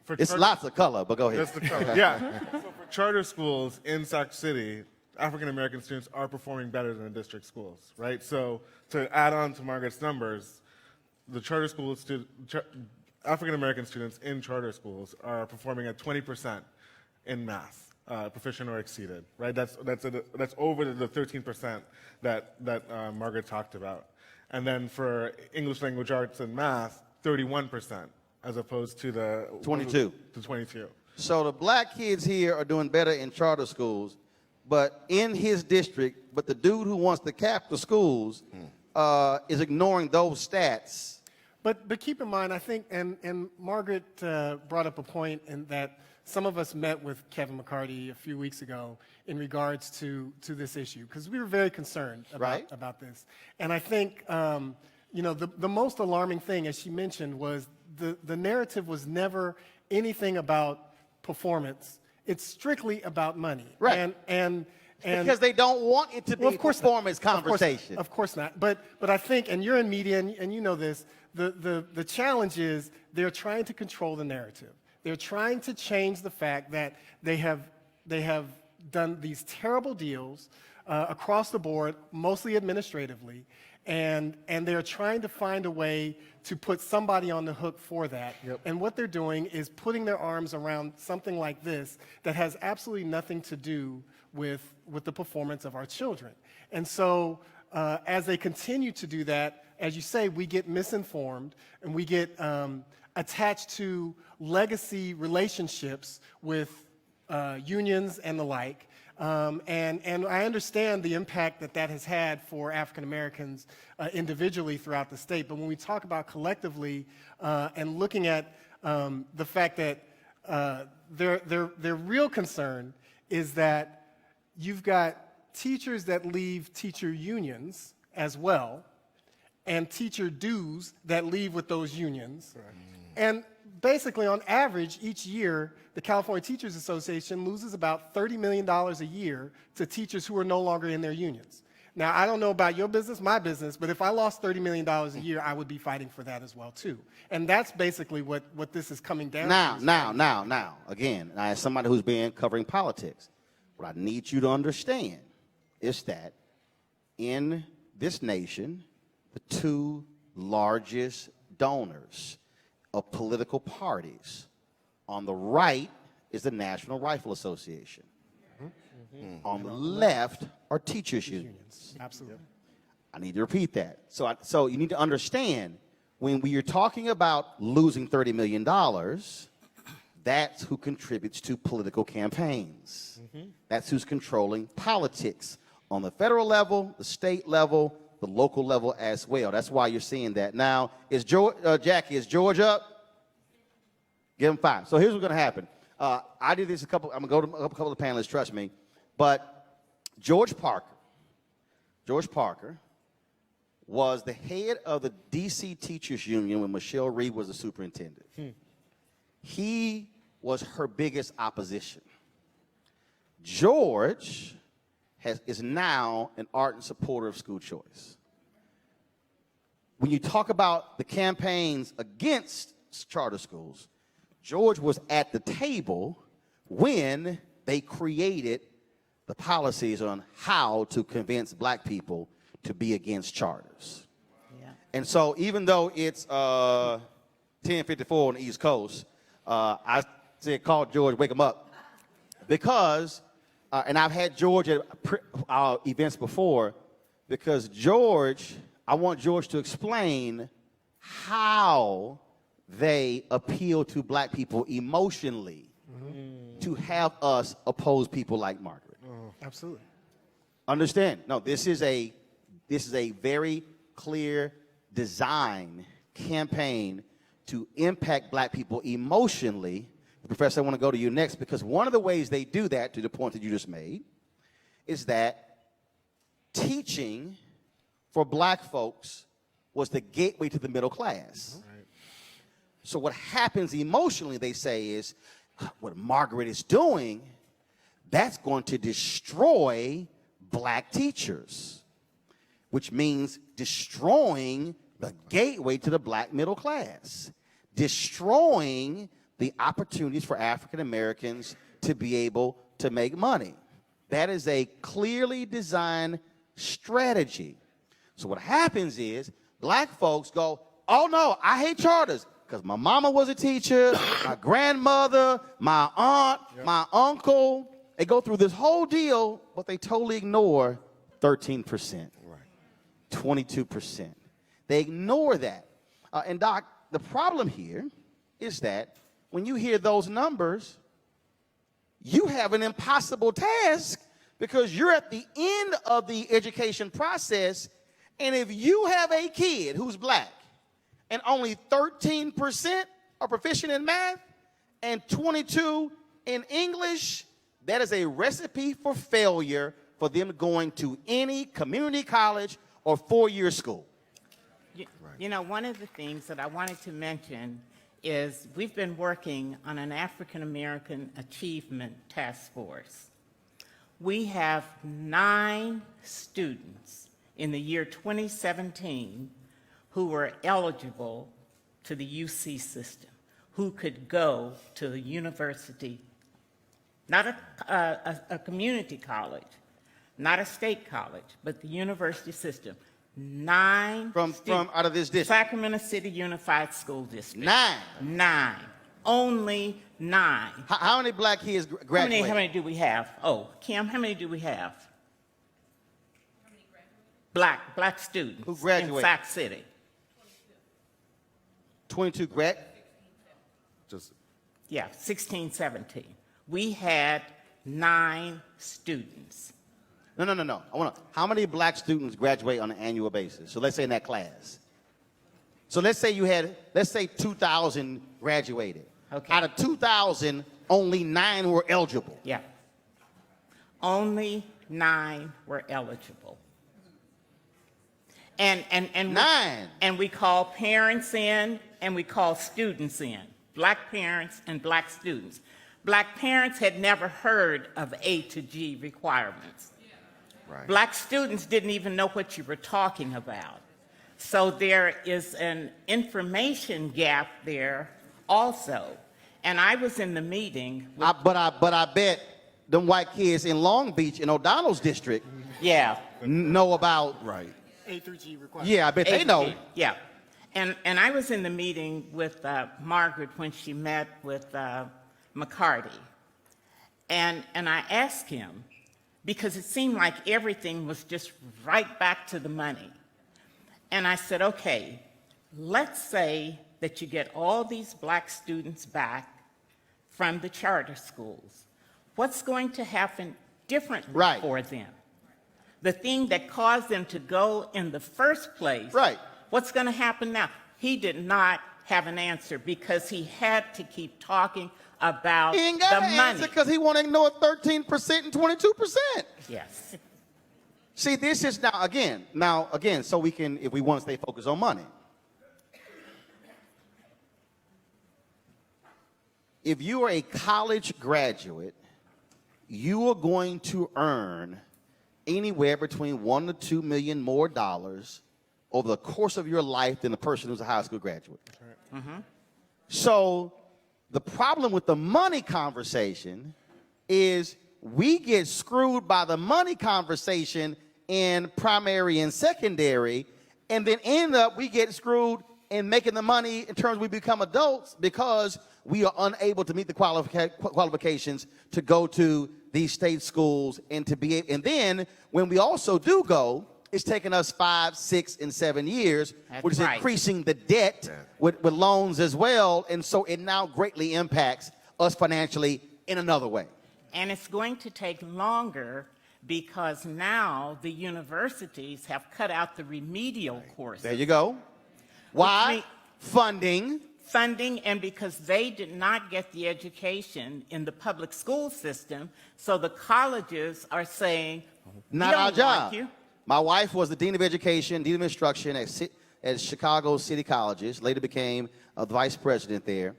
for It's lots of color, but go ahead. Just the color. Yeah. So for charter schools in Sac City, African American students are performing better than the district schools, right? So to add on to Margaret's numbers, the charter school African American students in charter schools are performing at 20% in math, proficient or exceeded, right? That's over the 13% that Margaret talked about. And then for English language arts and math, 31%, as opposed to the 22. To 22. So the black kids here are doing better in charter schools, but in his district, but the dude who wants to cap the schools is ignoring those stats. But keep in mind, I think, and Margaret brought up a point in that some of us met with Kevin McCarty a few weeks ago in regards to this issue, because we were very concerned about this. And I think, you know, the most alarming thing, as she mentioned, was the narrative was never anything about performance. It's strictly about money. Right. And because they don't want it to be a performance conversation. Of course not. But I think, and you're in media, and you know this, the challenge is they're trying to control the narrative. They're trying to change the fact that they have done these terrible deals across the board, mostly administratively, and they're trying to find a way to put somebody on the hook for that. Yep. And what they're doing is putting their arms around something like this that has absolutely nothing to do with the performance of our children. And so as they continue to do that, as you say, we get misinformed and we get attached to legacy relationships with unions and the like. And I understand the impact that has had for African Americans individually throughout the state. But when we talk about collectively and looking at the fact that their real concern is that you've got teachers that leave teacher unions as well, and teacher dues that leave with those unions. Right. And basically, on average, each year, the California Teachers Association loses about $30 million a year to teachers who are no longer in their unions. Now, I don't know about your business, my business, but if I lost $30 million a year, I would be fighting for that as well, too. And that's basically what this is coming down to. Now, again, as somebody who's been covering politics, what I need you to understand is that in this nation, the two largest donors of political parties on the right is the National Rifle Association. On the left are teachers' unions. Absolutely. I need to repeat that. So you need to understand, when we are talking about losing $30 million, that's who contributes to political campaigns. That's who's controlling politics on the federal level, the state level, the local level as well. That's why you're seeing that. Now, Jackie, is George up? Give him 5. So here's what's going to happen. I did this I'm going to go to a couple of panelists, trust me. But George Parker was the head of the D.C. Teachers Union when Michelle Reed was the superintendent. He was her biggest opposition. George is now an ardent supporter of school choice. When you talk about the campaigns against charter schools, George was at the table when they created the policies on how to convince black people to be against charters. Yeah. And so even though it's 10:54 on the East Coast, I said, call George, wake him up. Because, and I've had George at our events before, because I want George to explain how they appeal to black people emotionally to have us oppose people like Margaret. Absolutely. Understand? No, this is a very clear design campaign to impact black people emotionally. Professor, I want to go to you next, because one of the ways they do that, to the point that you just made, is that teaching for black folks was the gateway to the middle class. Right. So what happens emotionally, they say, is what Margaret is doing, that's going to destroy black teachers, which means destroying the gateway to the black middle class, destroying the opportunities for African Americans to be able to make money. That is a clearly designed strategy. So what happens is black folks go, oh no, I hate charters, because my mama was a teacher, my grandmother, my aunt, my uncle, They go through this whole deal, but they totally ignore 13%, 22%. They ignore that. And Doc, the problem here is that when you hear those numbers, you have an impossible task because you're at the end of the education process. And if you have a kid who's black and only 13% are proficient in math and 22 in English, that is a recipe for failure for them going to any community college or four-year school. You know, one of the things that I wanted to mention is we've been working on an African American Achievement Task Force. We have 9 students in the year 2017 who were eligible to the UC system, who could go to the university, not a community college, not a state college, but the university system. 9 From out of this district? Sacramento City Unified School District. 9? 9. Only 9. How many black kids graduate? How many do we have? Oh, Kim, how many do we have? Black students who graduate in Sac City. 22 grad? Yeah, 16, 17. We had 9 students. No. I want to. How many black students graduate on an annual basis? So let's say in that class. So let's say 2,000 graduated. Okay. Out of 2,000, only 9 were eligible. Yeah. Only 9 were eligible. And 9. And we call parents in and we call students in. Black parents and black students. Black parents had never heard of A to G requirements. Right. Black students didn't even know what you were talking about. So there is an information gap there also. And I was in the meeting. But I bet them white kids in Long Beach in O'Donnell's district know about. Right. A through G requirements. Yeah, I bet they know. Yeah. And I was in the meeting with Margaret when she met with McCarty. And I asked him, because it seemed like everything was just right back to the money. And I said, okay, let's say that you get all these black students back from the charter schools. What's going to happen differently for them? The thing that caused them to go in the first place, what's going to happen now? He did not have an answer because he had to keep talking about he ain't got the an money. answer because he want to ignore 13% and 22%. Yes. See, this is now again, so we can, if we want to stay focused on money. If you are a college graduate, you are going to earn anywhere between $1 to $2 million more over the course of your life than the person who's a high school graduate. Right. Mm-hmm. So the problem with the money conversation is we get screwed by the money conversation in primary and secondary, and then end up we get screwed in making the money in terms we become adults because we are unable to meet the qualifications to go to these state schools and to be, and then when we also do go, it's taking us 5, 6, and 7 years, which is increasing the debt with loans as well, and so it now greatly impacts us financially in another way. And it's going to take longer because now the universities have cut out the remedial courses. There you go. Why? Funding. Funding, and because they did not get the education in the public school system, so the colleges are saying, not our job. My wife was the Dean of Education, Dean of Instruction at Chicago City Colleges, later became the vice president there.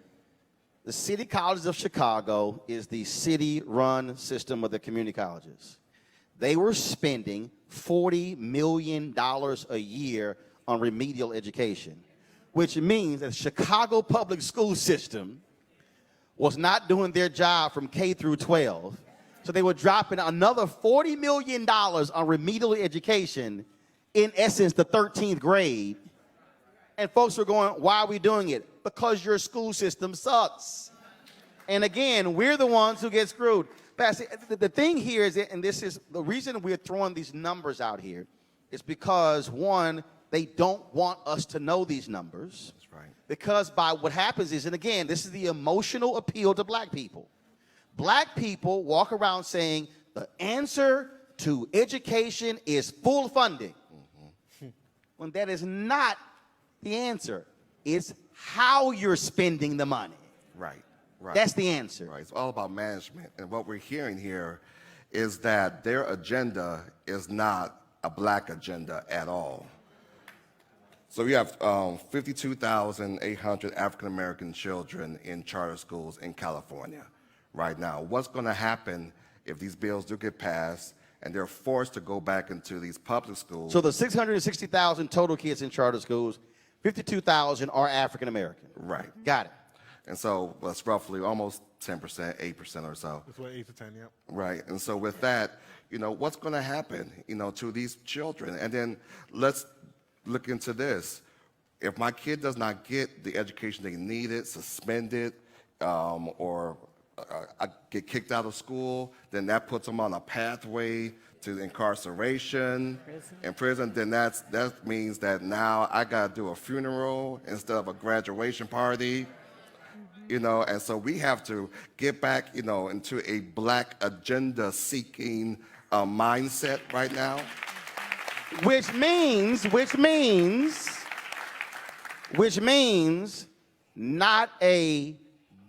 The City Colleges of Chicago is the city-run system of the community colleges. They were spending $40 million a year on remedial education, which means that the Chicago public school system was not doing their job from K through 12. So they were dropping another $40 million on remedial education, in essence, the 13th grade. And folks were going, why are we doing it? Because your school system sucks. And again, we're the ones who get screwed. Pastor, the thing here is, and this is the reason we're throwing these numbers out here, is because, one, they don't want us to know these numbers. That's right. Because by what happens is, and again, this is the emotional appeal to black people. Black people walk around saying the answer to education is full funding. When that is not the answer. It's how you're spending the money. Right, right. That's the answer. Right, it's all about management. And what we're hearing here is that their agenda is not a black agenda at all. So we have 52,800 African-American children in charter schools in California right now. What's going to happen if these bills do get passed and they're forced to go back into these public schools? So the 660,000 total kids in charter schools, 52,000 are African American. Right. Got it. And so that's roughly almost 10%, 8% or so. That's what, 8 to 10, yep. Right. And so with that, what's going to happen, to these children? And then let's look into this. If my kid does not get the education they needed, suspended, or I get kicked out of school, then that puts them on a pathway to incarceration, in prison. Then that means that now I got to do a funeral instead of a graduation party. And so we have to get back, into a black agenda-seeking mindset right now. Which means not a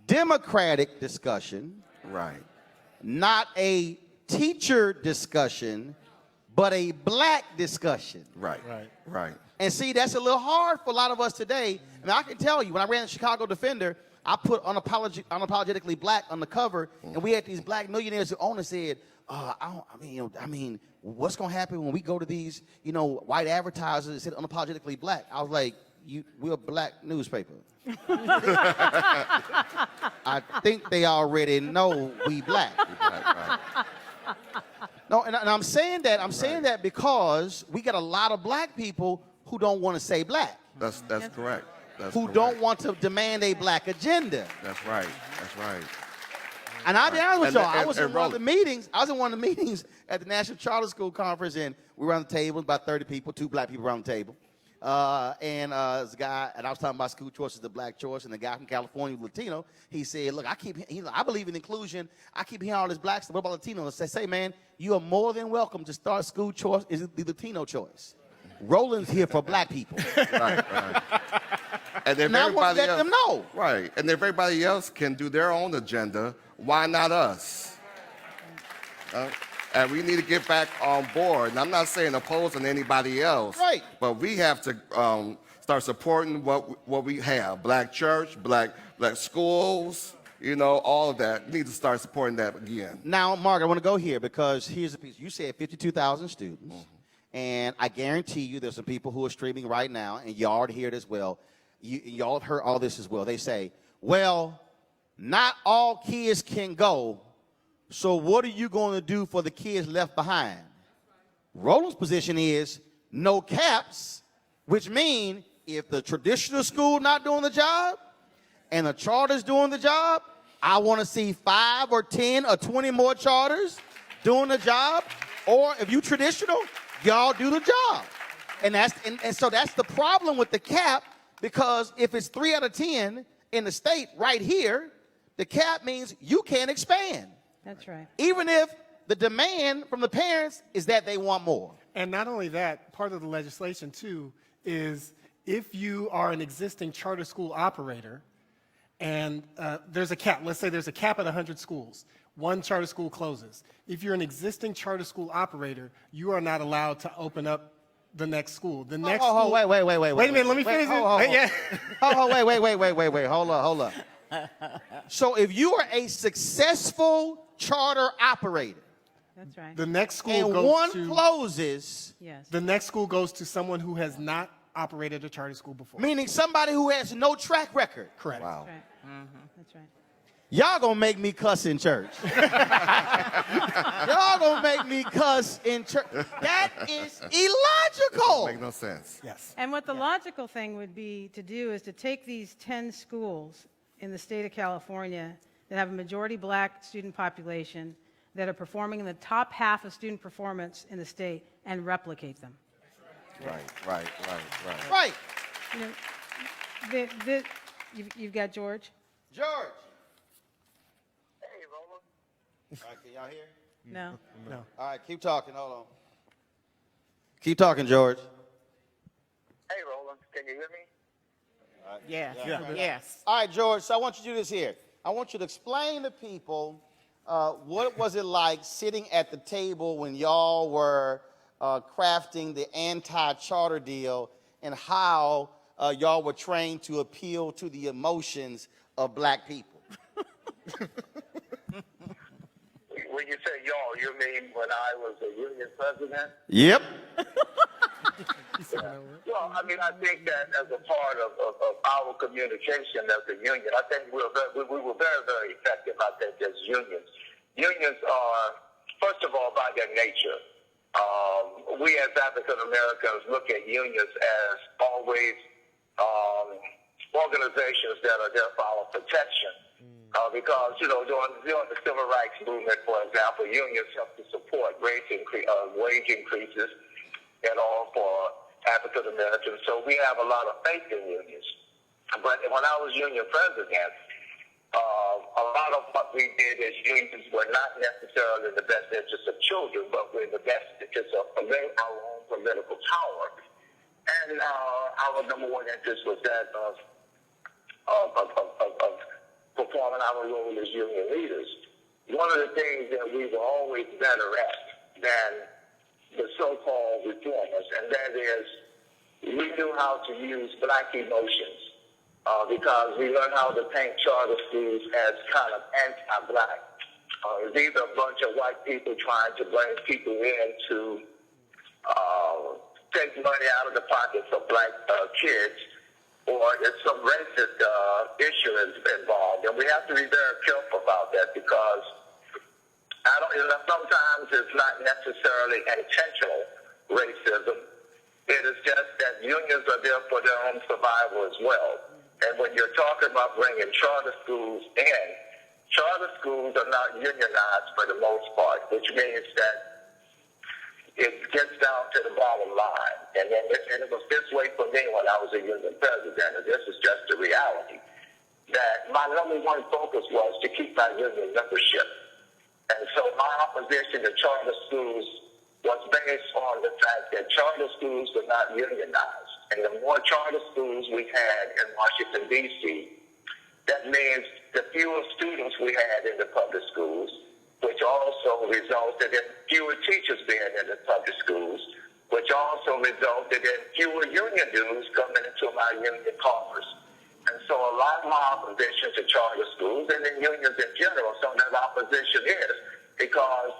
democratic discussion, Right. not a teacher discussion, but a black discussion. Right. Right. Right. And see, that's a little hard for a lot of us today. And I can tell you, when I ran the Chicago Defender, I put unapologetically black on the cover, and we had these black millionaires who owned and said, what's going to happen when we go to these, white advertisers that said unapologetically black? I was like, we're a black newspaper. I think they already know we black. Right. No, and I'm saying that. I'm saying that because we got a lot of black people who don't want to say black. That's correct. That's who correct. don't want to demand a black agenda. That's right. That's right. And I'll be honest with y'all, I was in one of the Roland. meetings. I was in one of the meetings at the National Charter School Conference, and we were on the table, about 30 people, 2 black people around the table. This guy, and I was talking about school choice is the black choice, and the guy from California, Latino, he said, look, I believe in inclusion. I keep hearing all this black stuff. What about Latinos? I say, man, you are more than welcome to start school choice is the Latino choice. Roland's here for black people. Right. And if And I want to let them know. Right. And if everybody else can do their own agenda, why not us? And we need to get back on board. And I'm not saying opposing anybody else. Right. But we have to start supporting what we have. Black church, black schools, all of that. We need to start supporting that again. Now, Mark, I want to go here because here's the piece. You said 52,000 students. Mm-hmm. And I guarantee you there's some people who are streaming right now, and y'all already hear it as well. Y'all heard all this as well. They say, well, not all kids can go, so what are you going to do for the kids left behind? Roland's position is no caps, which means if the traditional school not doing the job and the charter's doing the job, I want to see 5 or 10 or 20 more charters doing the job. Or if you traditional, y'all do the job. And so that's the problem with the cap, because if it's 3 out of 10 in the state right here, the cap means you can't expand. That's right. Even if the demand from the parents is that they want more. And not only that, part of the legislation, too, is if you are an existing charter school operator and there's a cap, let's say there's a cap at 100 schools, one charter school closes. If you're an existing charter school operator, you are not allowed to open up the next school. The next school. Wait. Wait a minute, let me finish it. Yeah. Wait. Hold up. So if you are a successful charter operator That's right. The next school and goes one to closes, Yes. the next school goes to someone who has not operated a charter school before. meaning somebody who has no track record. Correct. Wow. That's right. That's right. Y'all gonna make me cuss in church. Y'all gonna make me cuss in church. That is illogical. Make no sense. Yes. And what the logical thing would be to do is to take these 10 schools in the state of California that have a majority black student population, that are performing in the top half of student performance in the state and replicate them. Right. Right. You know, you've got George? George. Hey, Roland. All right, can y'all hear? No. No. All right, keep talking. Hold on. Keep talking, George. Hey, Roland, can you hear me? Yes, Yeah. yes. All right, George, so I want you to do this here. I want you to explain to people what was it like sitting at the table when y'all were crafting the anti-charter deal and how y'all were trained to appeal to the emotions of black people. When you say y'all, you mean when I was a union president? Yep. Well, I mean, I think that as a part of our communication as a union, I think we were very, very effective, I think, as unions. Unions are, first of all, by their nature, we as African Americans look at unions as always organizations that are there for our protection. Because, you know, during the civil rights movement, for example, unions helped to support wage increases and all for African Americans. So we have a lot of faith in unions. But when I was union president, a lot of what we did as unions were not necessarily in the best interest of children, but were in the best interest of our own political power. And our number one interest was that of performing our role as union leaders. One of the things that we were always better at than the so-called reformers, and that is we knew how to use black emotions because we learned how to paint charter schools as kind of anti-black. These are a bunch of white people trying to bring people in to take money out of the pockets of black kids, or it's some racist issue involved. And we have to be very careful about that because sometimes it's not necessarily intentional racism. It is just that unions are there for their own survival as well. And when you're talking about bringing charter schools in, charter schools are not unionized for the most part, which means that it gets down to the bottom line. And it was this way for me when I was a union president, and this is just the reality, that my number one focus was to keep my union membership. And so my opposition to charter schools was based on the fact that charter schools were not unionized. And the more charter schools we had in Washington, D.C., that means the fewer students we had in the public schools, which also resulted in fewer teachers being in the public schools, which also resulted in fewer union dues coming into my union coffers. And so a lot of my opposition to charter schools and in unions in general, some of that opposition is because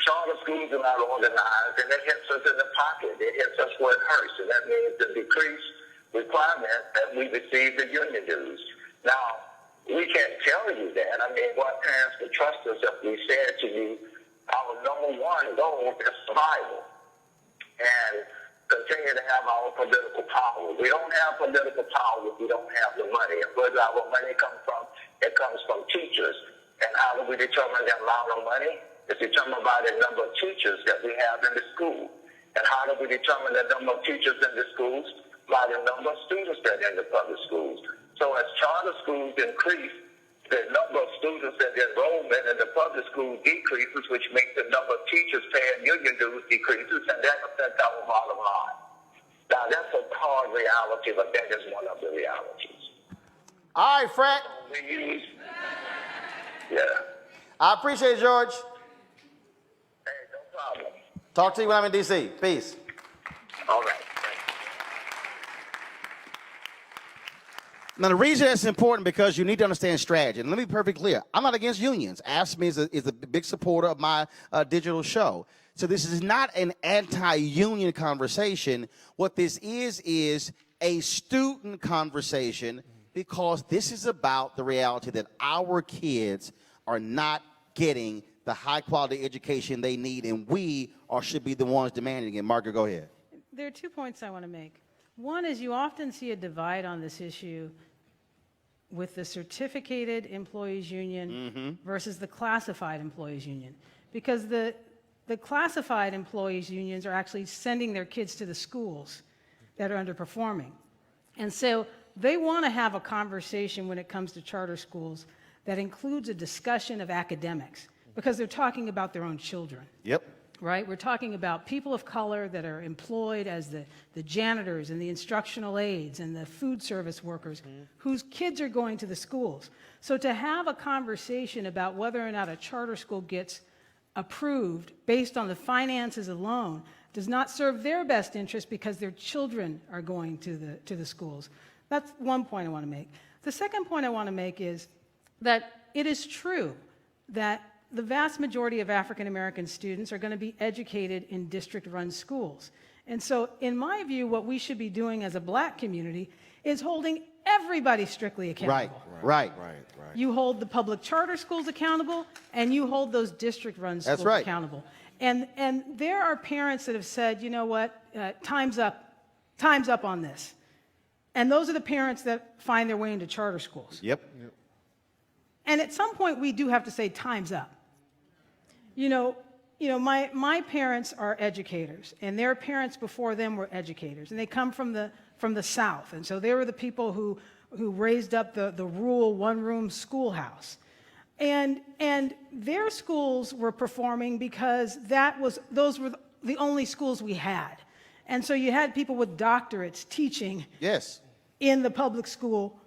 charter schools are not organized and it hits us in the pocket. It hits us where it hurts. And that means the decreased requirement that we receive the union dues. Now, we can't tell you that. I mean, what parents would trust us if we said to you, our number one goal is survival and continue to have our political power. We don't have political power if we don't have the money. And where does our money come from? It comes from teachers. And how do we determine the amount of money? It's determined by the number of teachers that we have in the school. And how do we determine the number of teachers in the schools? By the number of students that are in the public schools. So as charter schools increase, the number of students and the enrollment in the public school decreases, which makes the number of teachers paying union dues decreases, and that affects our bottom line. Now, that's a hard reality, but that is one of the realities. All right, Fred. Yeah. I appreciate it, George. Hey, no problem. Talk to you when I'm in D.C. Peace. All right. Now, the reason that's important because you need to understand strategy. And let me be perfectly clear. I'm not against unions. Ask Me is a big supporter of my digital show. So this is not an anti-union conversation. What this is a student conversation because this is about the reality that our kids are not getting the high-quality education they need, and we should be the ones demanding it. Margaret, go ahead. There are 2 points I want to make. One is you often see a divide on this issue with the certificated employees union versus the classified employees union, because the classified employees unions are actually sending their kids to the schools that are underperforming. And so they want to have a conversation when it comes to charter schools that includes a discussion of academics, because they're talking about their own children. Yep. Right? We're talking about people of color that are employed as the janitors and the instructional aides and the food service workers whose kids are going to the schools. So to have a conversation about whether or not a charter school gets approved based on the finances alone does not serve their best interest, because their children are going to the schools. That's one point I want to make. The second point I want to make is that it is true that the vast majority of African American students are going to be educated in district-run schools. And so, in my view, what we should be doing as a black community is holding everybody strictly accountable. Right. You hold the public charter schools accountable, and you hold those district-run schools accountable. And there are parents that have said, you know what, time's up on this. And those are the parents that find their way into charter schools. Yep. And at some point, we do have to say, time's up. My parents are educators, and their parents before them were educators, and they come from the South, and so they were the people who raised up the rural one-room schoolhouse, and their schools were performing because those were the only schools we had, and so you had people with doctorates teaching in the public school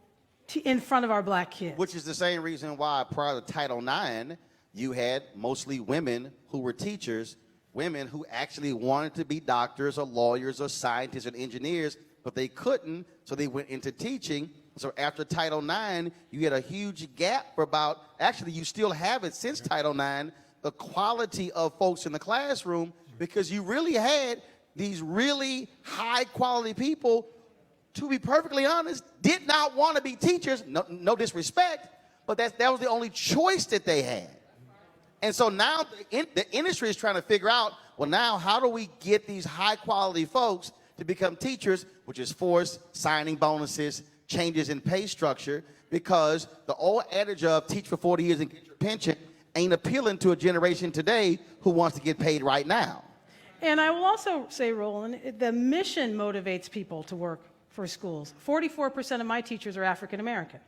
in front of our black kids, which is the same reason why prior to Title IX. You had mostly women who were teachers, women who actually wanted to be doctors or lawyers or scientists and engineers, but they couldn't, so they went into teaching. So after Title IX, you had a huge gap for actually you still have it since Title IX, the quality of folks in the classroom, because you really had these really high quality people, to be perfectly honest, did not want to be teachers, no disrespect, but that was the only choice that they had. And so now the industry is trying to figure out, well, now how do we get these high-quality folks to become teachers, which is forced signing bonuses, changes in pay structure, because the old adage of teach for 40 years and get your pension ain't appealing to a generation today who wants to get paid right now. And I will also say, Roland, the mission motivates people to work for schools. 44% of my teachers are African American.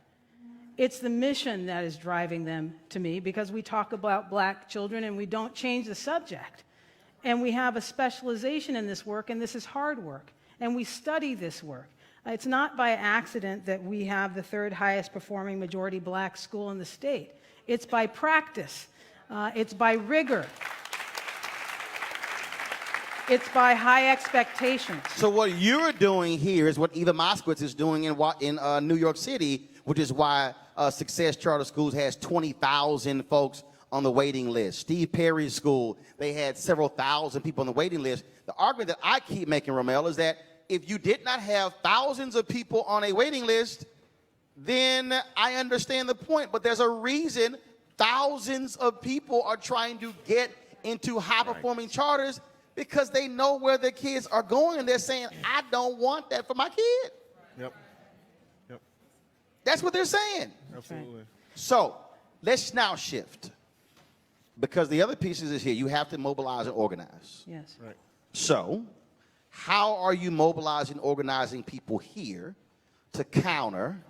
It's the mission that is driving them to me, because we talk about black children and we don't change the subject. And we have a specialization in this work, and this is hard work. And we study this work. It's not by accident that we have the third highest performing majority black school in the state. It's by practice. It's by rigor. It's by high expectations. So what you're doing here is what Eva Moskowitz is doing in New York City, which is why Success Charter Schools has 20,000 folks on the waiting list. Steve Perry's school, they had several thousand people on the waiting list. The argument that I keep making, Romel, is that if you did not have thousands of people on a waiting list, then I understand the point. But there's a reason thousands of people are trying to get into high-performing charters, because they know where their kids are going, and they're saying, I don't want that for my kid. Yep. That's what they're saying. Absolutely. So let's now shift, because the other pieces is here. You have to mobilize and organize. Yes. Right. So how are you mobilizing, organizing people here to counter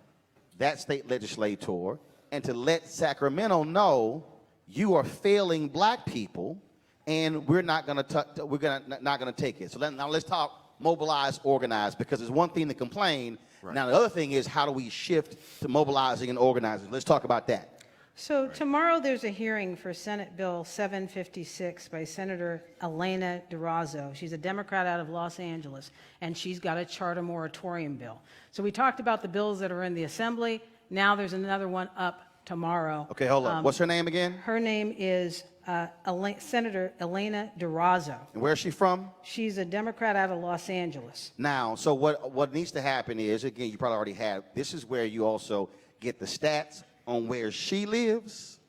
that state legislator and to let Sacramento know you are failing black people, and we're not going to take it. So now let's talk mobilize, organize, because it's one thing to complain. Right. Now the other thing is, how do we shift to mobilizing and organizing? Let's talk about that. So tomorrow there's a hearing for Senate Bill 756 by Senator Elena DeRazzo. She's a Democrat out of Los Angeles, and she's got a charter moratorium bill. So we talked about the bills that are in the Assembly. Now there's another one up tomorrow. Okay, hold on. What's her name again? Her name is Senator Elena DeRazzo. And where's she from? She's a Democrat out of Los Angeles. Now, so what needs to happen is, again, you probably already have, this is where you also get the stats on where she lives,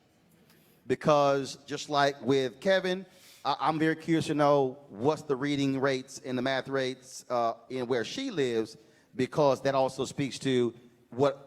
because just like with Kevin, I'm very curious to know what's the reading rates and the math rates in where she lives, because that also speaks to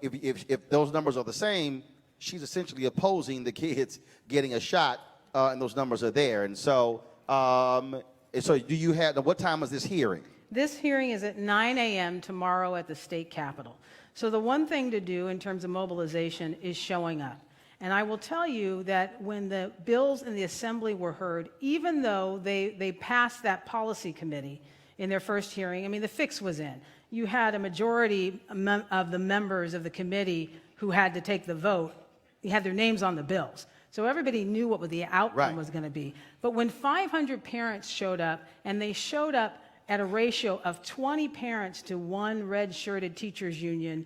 if those numbers are the same, she's essentially opposing the kids getting a shot, and those numbers are there. And so, do you have? What time is this hearing? This hearing is at 9 a.m. tomorrow at the state capitol. So the one thing to do in terms of mobilization is showing up. And I will tell you that when the bills in the assembly were heard, even though they passed that policy committee in their first hearing, I mean, the fix was in. You had a majority of the members of the committee who had to take the vote. You had their names on the bills. So everybody knew what the outcome was going to be. But when 500 parents showed up, and they showed up at a ratio of 20 parents to one red-shirted teachers union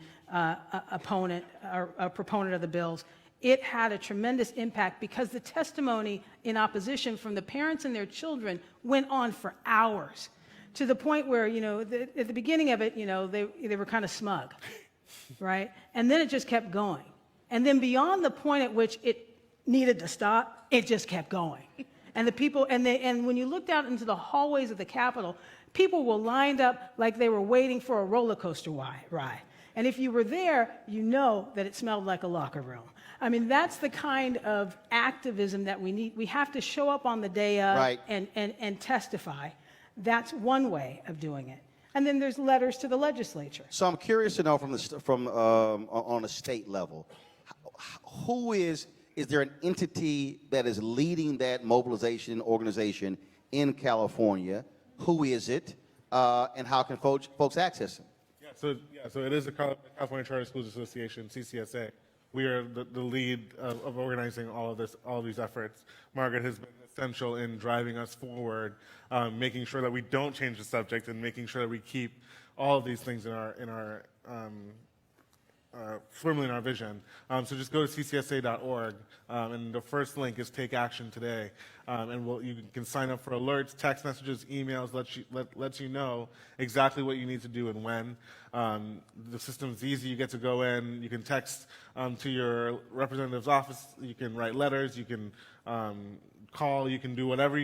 opponent or a proponent of the bills, it had a tremendous impact because the testimony in opposition from the parents and their children went on for hours, to the point where, at the beginning of it, they were kind of smug, right? And then it just kept going. And then beyond the point at which it needed to stop, it just kept going. And the people, and when you looked out into the hallways of the Capitol, people were lined up like they were waiting for a roller coaster ride. And if you were there, you know that it smelled like a locker room. I mean, that's the kind of activism that we need. We have to show up on the day of and testify. That's one way of doing it. And then there's letters to the legislature. So I'm curious to know on a state level, who is there an entity that is leading that mobilization organization in California? Who is it, and how can folks access it? So it is the California Charter Schools Association, CCSA. We are the lead of organizing all of these efforts. Margaret has been essential in driving us forward, making sure that we don't change the subject, and making sure that we keep all of these things firmly in our vision. So just go to ccsa.org, and the first link is Take Action Today, and you can sign up for alerts, text messages, emails, lets you know exactly what you need to do and when. The system's easy. You get to go in. You can text to your representative's office. You can write letters. You can call. You can do wherever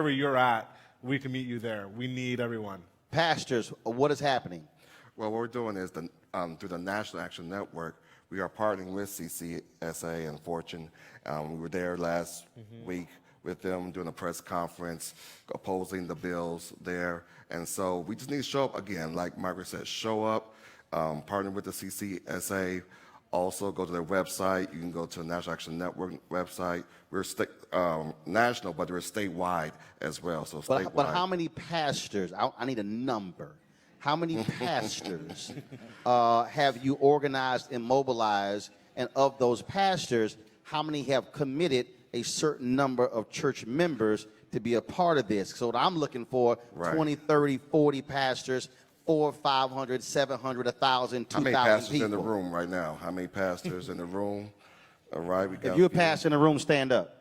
you're at. We can meet you there. We need everyone. Pastors, what is happening? Well, what we're doing is through the National Action Network, we are partnering with CCSA and Fortune. We were there last week with them doing a press conference, opposing the bills there. And so we just need to show up again, like Margaret said, show up, partner with the CCSA. Also, go to their website. You can go to the National Action Network website. We're national, but we're statewide as well. So statewide. But how many pastors? I need a number. How many pastors have you organized and mobilized? And of those pastors, how many have committed a certain number of church members to be a part of this? So what I'm looking for, 20, 30, 40 pastors, 400, 500, 700, 1,000, 2,000 people. How many pastors in the room right now? How many pastors in the room? All right. If you're a pastor in the room, stand up.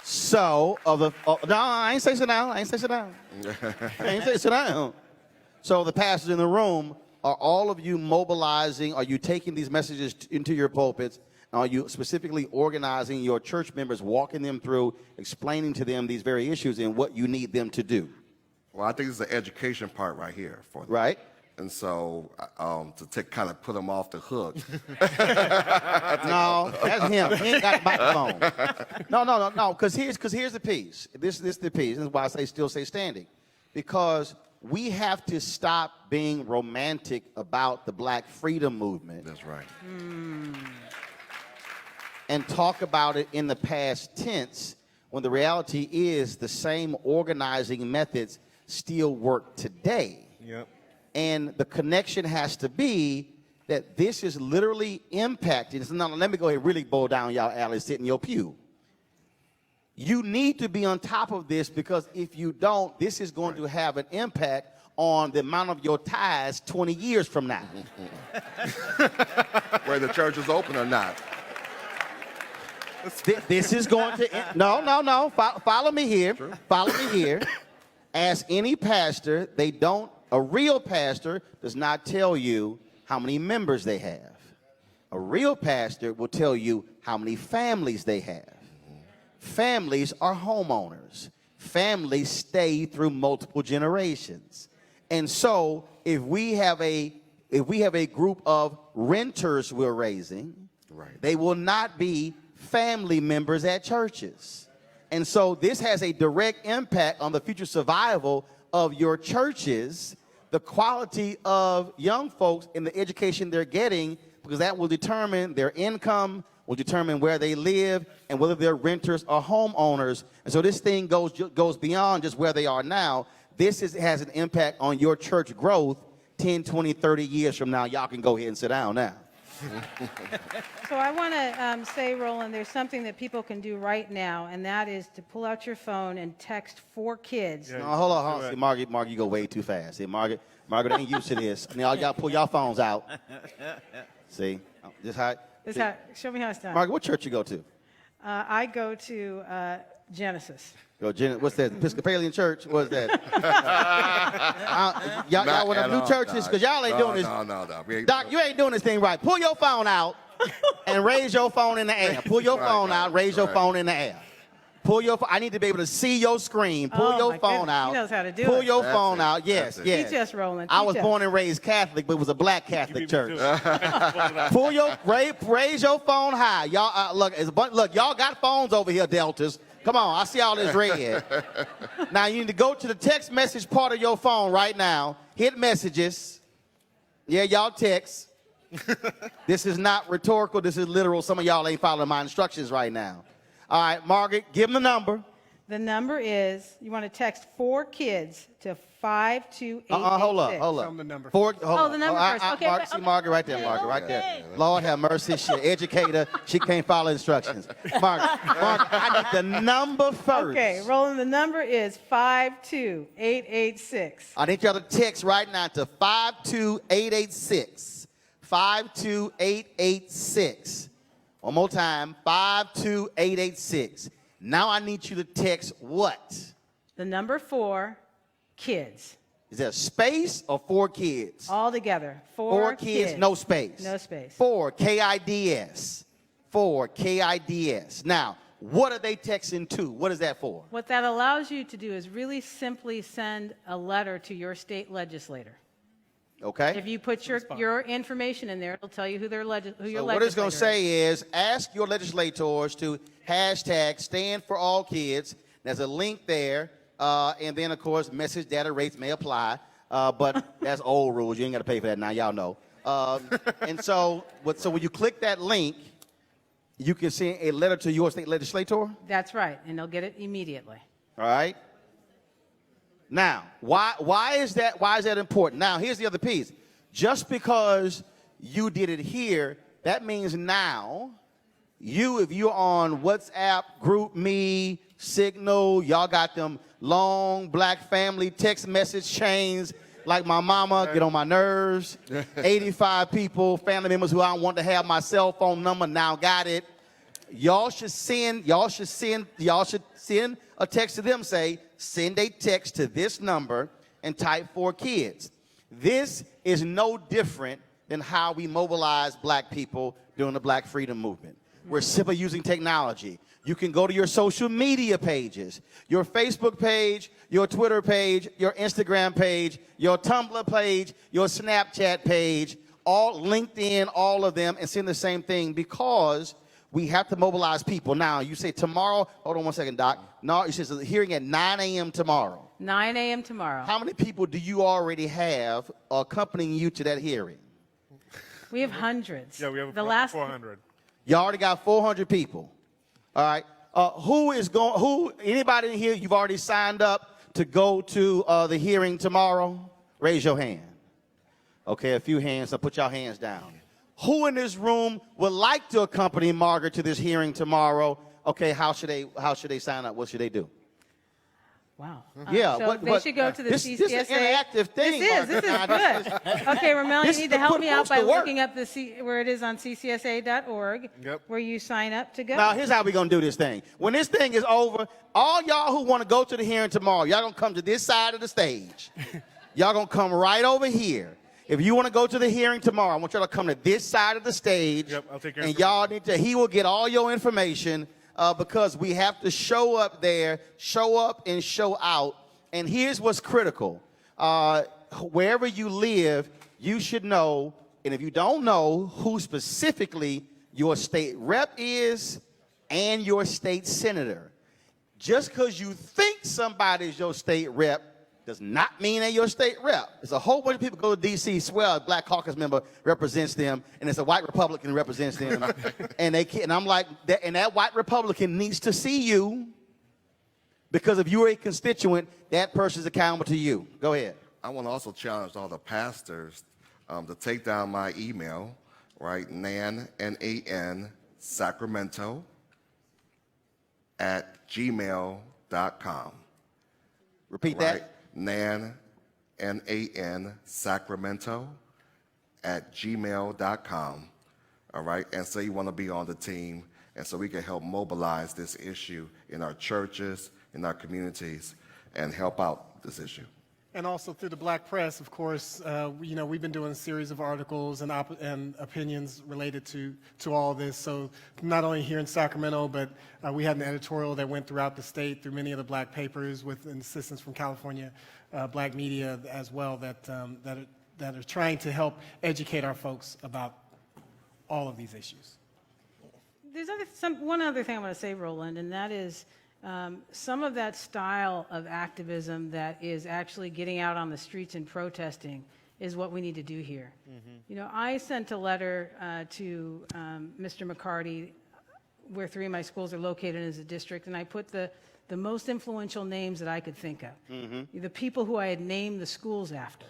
So, no, I ain't say sit down. I ain't say sit down. I ain't say sit down. So the pastors in the room, are all of you mobilizing? Are you taking these messages into your pulpits? Are you specifically organizing your church members, walking them through, explaining to them these very issues and what you need them to do? Well, I think it's the education part right here for them. Right. And so to kind of put them off the hook. No, that's him. He ain't got the microphone. No. Because here's the piece. This is the piece. This is why I still say standing. Because we have to stop being romantic about the Black freedom movement. That's right. And talk about it in the past tense, when the reality is the same organizing methods still work today. Yep. And the connection has to be that this is literally impacting. So now let me go ahead and really bow down y'all alleys, sit in your pew. You need to be on top of this, because if you don't, this is going to have an impact on the amount of your tithes 20 years from now. Whether the church is open or not. This is going to, no. Follow me here. True. Follow me here. Ask any pastor, a real pastor does not tell you how many members they have. A real pastor will tell you how many families they have. families are homeowners. Families stay through multiple generations. And so if we have a group of renters we're raising, Right. they will not be family members at churches. And so this has a direct impact on the future survival of your churches, the quality of young folks and the education they're getting, because that will determine their income, will determine where they live, and whether they're renters or homeowners. And so this thing goes beyond just where they are now. This has an impact on your church growth 10, 20, 30 years from now. Y'all can go ahead and sit down now. So I want to say, Roland, there's something that people can do right now, and that is to pull out your phone and text 4 kids. No, hold on. See, Margaret, you go way too fast. See, Margaret ain't used to this. I mean, y'all pull your phones out. See, this how. Show me how it's done. Margaret, what church you go to? I go to Genesis. What's that? Episcopalian church? What's that? Y'all one of them new churches? Because y'all ain't doing this. No. Doc, you ain't doing this thing right. Pull your phone out and raise your phone in the air. Pull your phone out, raise your phone in the air. Pull your phone. I need to be able to see your screen. Pull your phone out. He knows how to do Pull it. your phone out. Yes. Teach us, Roland. I was Teach us. born and raised Catholic, but it was a black Catholic church. Raise Raise your phone high. Y'all look, y'all got phones over here, Deltas. Come on, I see all this red. Now you need to go to the text message part of your phone right now. Hit messages. Yeah, y'all text. This is not rhetorical. This is literal. Some of y'all ain't following my instructions right now. All right, Margaret, give them the number. The number is, you want to text 4 kids to 52886. Hold up. Tell them the number. The number first. Okay. See Margaret right there, Margaret, right there. Lord have mercy, she an educator. She can't follow instructions. Margaret, I need the number first. Okay, Roland, the number is 52886. I need y'all to text right now to 52886. 52886. One more time, 52886. Now I need you to text what? The number 4, kids. Is there a space or 4 kids? All together. 4 kids, no space. No space. 4 KIDS. 4 KIDS. Now, what are they texting to? What is that for? What that allows you to do is really simply send a letter to your state legislator. Okay. If you put your information in there, it'll tell you who your legislator is. So what it's going to say is, ask your legislators to hashtag Stand for All Kids. There's a link there. And then, of course, message data rates may apply. But that's old rules. You ain't got to pay for that now. Y'all know. And so when you click that link, you can send a letter to your state legislator. That's right. And they'll get it immediately. All right. Now, why is that important? Now, here's the other piece. Just because you did it here, that means now if you're on WhatsApp, GroupMe, Signal, y'all got them long black family text message chains like my mama, get on my nerves. 85 people, family members who I don't want to have my cell phone number, now got it. Y'all should send a text to them, say, send a text to this number and type 4 kids. This is no different than how we mobilize black people during the Black Freedom Movement. We're simply using technology. You can go to your social media pages, your Facebook page, your Twitter page, your Instagram page, your Tumblr page, your Snapchat page, all LinkedIn, all of them, and send the same thing because we have to mobilize people. Now, you say tomorrow, hold on one second, Doc. No, you said the hearing at 9 a.m. tomorrow. 9 a.m. tomorrow. How many people do you already have accompanying you to that hearing? We have hundreds. Yeah, we have the last 400. You already got 400 people. All right. Anybody in here, you've already signed up to go to the hearing tomorrow? Raise your hand. Okay, a few hands, so put your hands down. Who in this room would like to accompany Margaret to this hearing tomorrow? Okay, how should they sign up? What should they do? Wow. Yeah, so they should go to the CCSA. This is an interactive thing. This is good. Okay, Ramel, you need to help me out by looking up where it is on ccsa.org, where you sign up to go. Now, here's how we're going to do this thing. When this thing is over, all y'all who want to go to the hearing tomorrow, y'all going to come to this side of the stage. Y'all going to come right over here. If you want to go to the hearing tomorrow, I want y'all to come to this side of the stage. Yep, I'll take your and y'all need to, he will get all your information. because we have to show up there, show up and show out. And here's what's critical. Wherever you live, you should know, and if you don't know, who specifically your state rep is and your state senator. Just because you think somebody's your state rep does not mean they're your state rep. There's a whole bunch of people go to D.C., swear a black caucus member represents them, and it's a white Republican who represents them. and I'm like, and that white Republican needs to see you, because if you're a constituent, that person's accountable to you. Go ahead. I want to also challenge all the pastors to take down my email, right? Nan, Sacramento @gmail.com. Repeat right? that. Nan, Sacramento @gmail.com. All right, and say you want to be on the team, and so we can help mobilize this issue in our churches, in our communities, and help out this issue. And also through the Black press, of course, we've been doing a series of articles and opinions related to all this. So not only here in Sacramento, but we had an editorial that went throughout the state through many of the Black papers with assistance from California Black media as well that are trying to help educate our folks about all of these issues. There's one other thing I want to say, Roland, and that is some of that style of activism that is actually getting out on the streets and protesting is what we need to do here. You know, I sent a letter to Mr. McCarty, where 3 of my schools are located as a district, and I put the most influential names that I could think of. The people who I had named the schools after.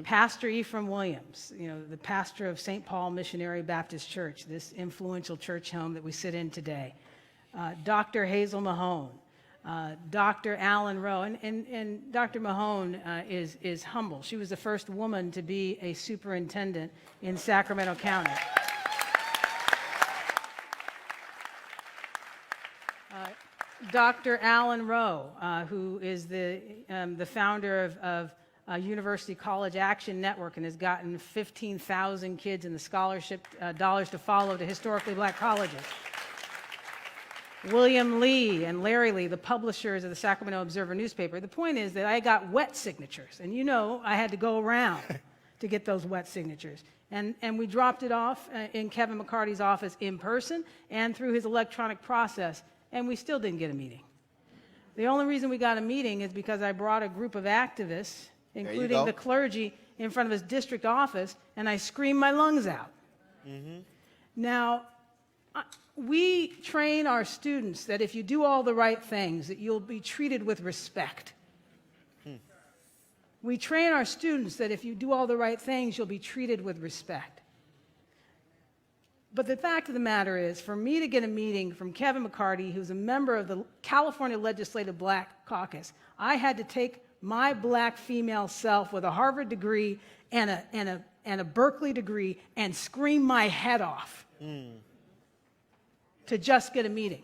Pastor Ephraim Williams, you know, the pastor of St. Paul Missionary Baptist Church, this influential church home that we sit in today. Dr. Hazel Mahone, Dr. Alan Rowe, and Dr. Mahone is humble. She was the first woman to be a superintendent in Sacramento County. Dr. Alan Rowe, who is the founder of University College Action Network and has gotten 15,000 kids in the scholarship dollars to follow to historically black colleges. William Lee and Larry Lee, the publishers of the Sacramento Observer newspaper. The point is that I got wet signatures, and you know I had to go around to get those wet signatures. And we dropped it off in Kevin McCarty's office in person and through his electronic process, and we still didn't get a meeting. The only reason we got a meeting is because I brought a group of activists, including the clergy, in front of his district office, and I screamed my lungs out. Now, we train our students that if you do all the right things, that you'll be treated with respect. We train our students that if you do all the right things, you'll be treated with respect. But the fact of the matter is, for me to get a meeting from Kevin McCarty, who's a member of the California Legislative Black Caucus, I had to take my black female self with a Harvard degree and a Berkeley degree and scream my head off to just get a meeting.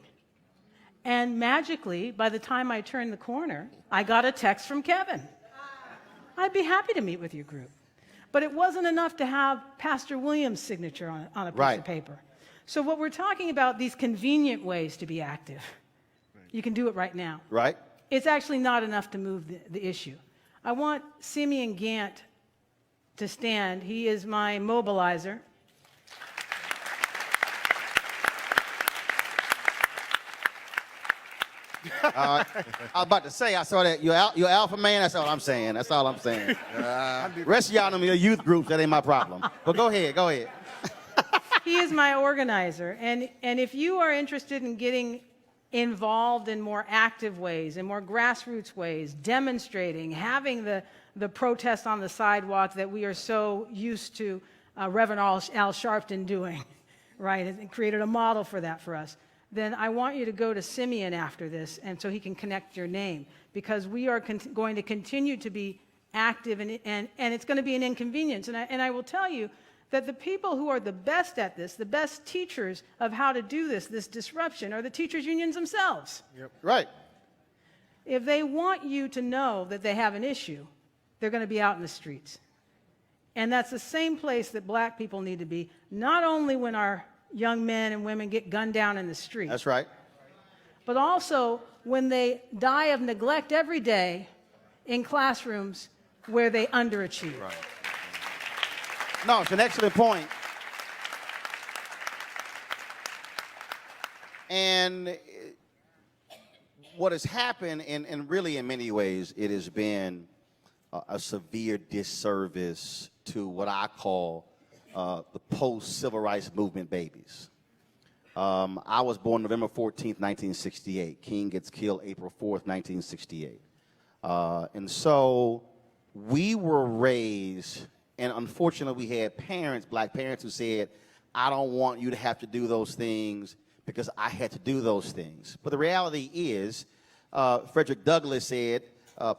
And magically, by the time I turned the corner, I got a text from Kevin. I'd be happy to meet with your group. But it wasn't enough to have Pastor Williams' signature on a piece of paper. So what we're talking about, these convenient ways to be active, you can do it right now. Right. It's actually not enough to move the issue. I want Simeon Gant to stand. He is my mobilizer. I was about to say, I saw that you're alpha man. That's all I'm saying. That's all I'm saying. Rest of y'all know me, your youth groups. That ain't my problem. But go ahead. Go ahead. He is my organizer, and if you are interested in getting involved in more active ways, in more grassroots ways, demonstrating, having the protests on the sidewalk that we are so used to Reverend Al Sharpton doing, right, and created a model for that for us, then I want you to go to Simeon after this, and so he can connect your name, because we are going to continue to be active, and it's going to be an inconvenience. And I will tell you that the people who are the best at this, the best teachers of how to do this disruption, are the teachers' unions themselves. Yep. Right. If they want you to know that they have an issue, they're going to be out in the streets. And that's the same place that black people need to be, not only when our young men and women get gunned down in the street. That's right. but also when they die of neglect every day in classrooms where they underachieve. Right. No, it's an excellent point. And what has happened, and really in many ways, it has been a severe disservice to what I call the post-civil rights movement babies. I was born November 14th, 1968. King gets killed April 4th, 1968. And so we were raised, and unfortunately we had parents, black parents, who said, I don't want you to have to do those things because I had to do those things. But the reality is, Frederick Douglass said,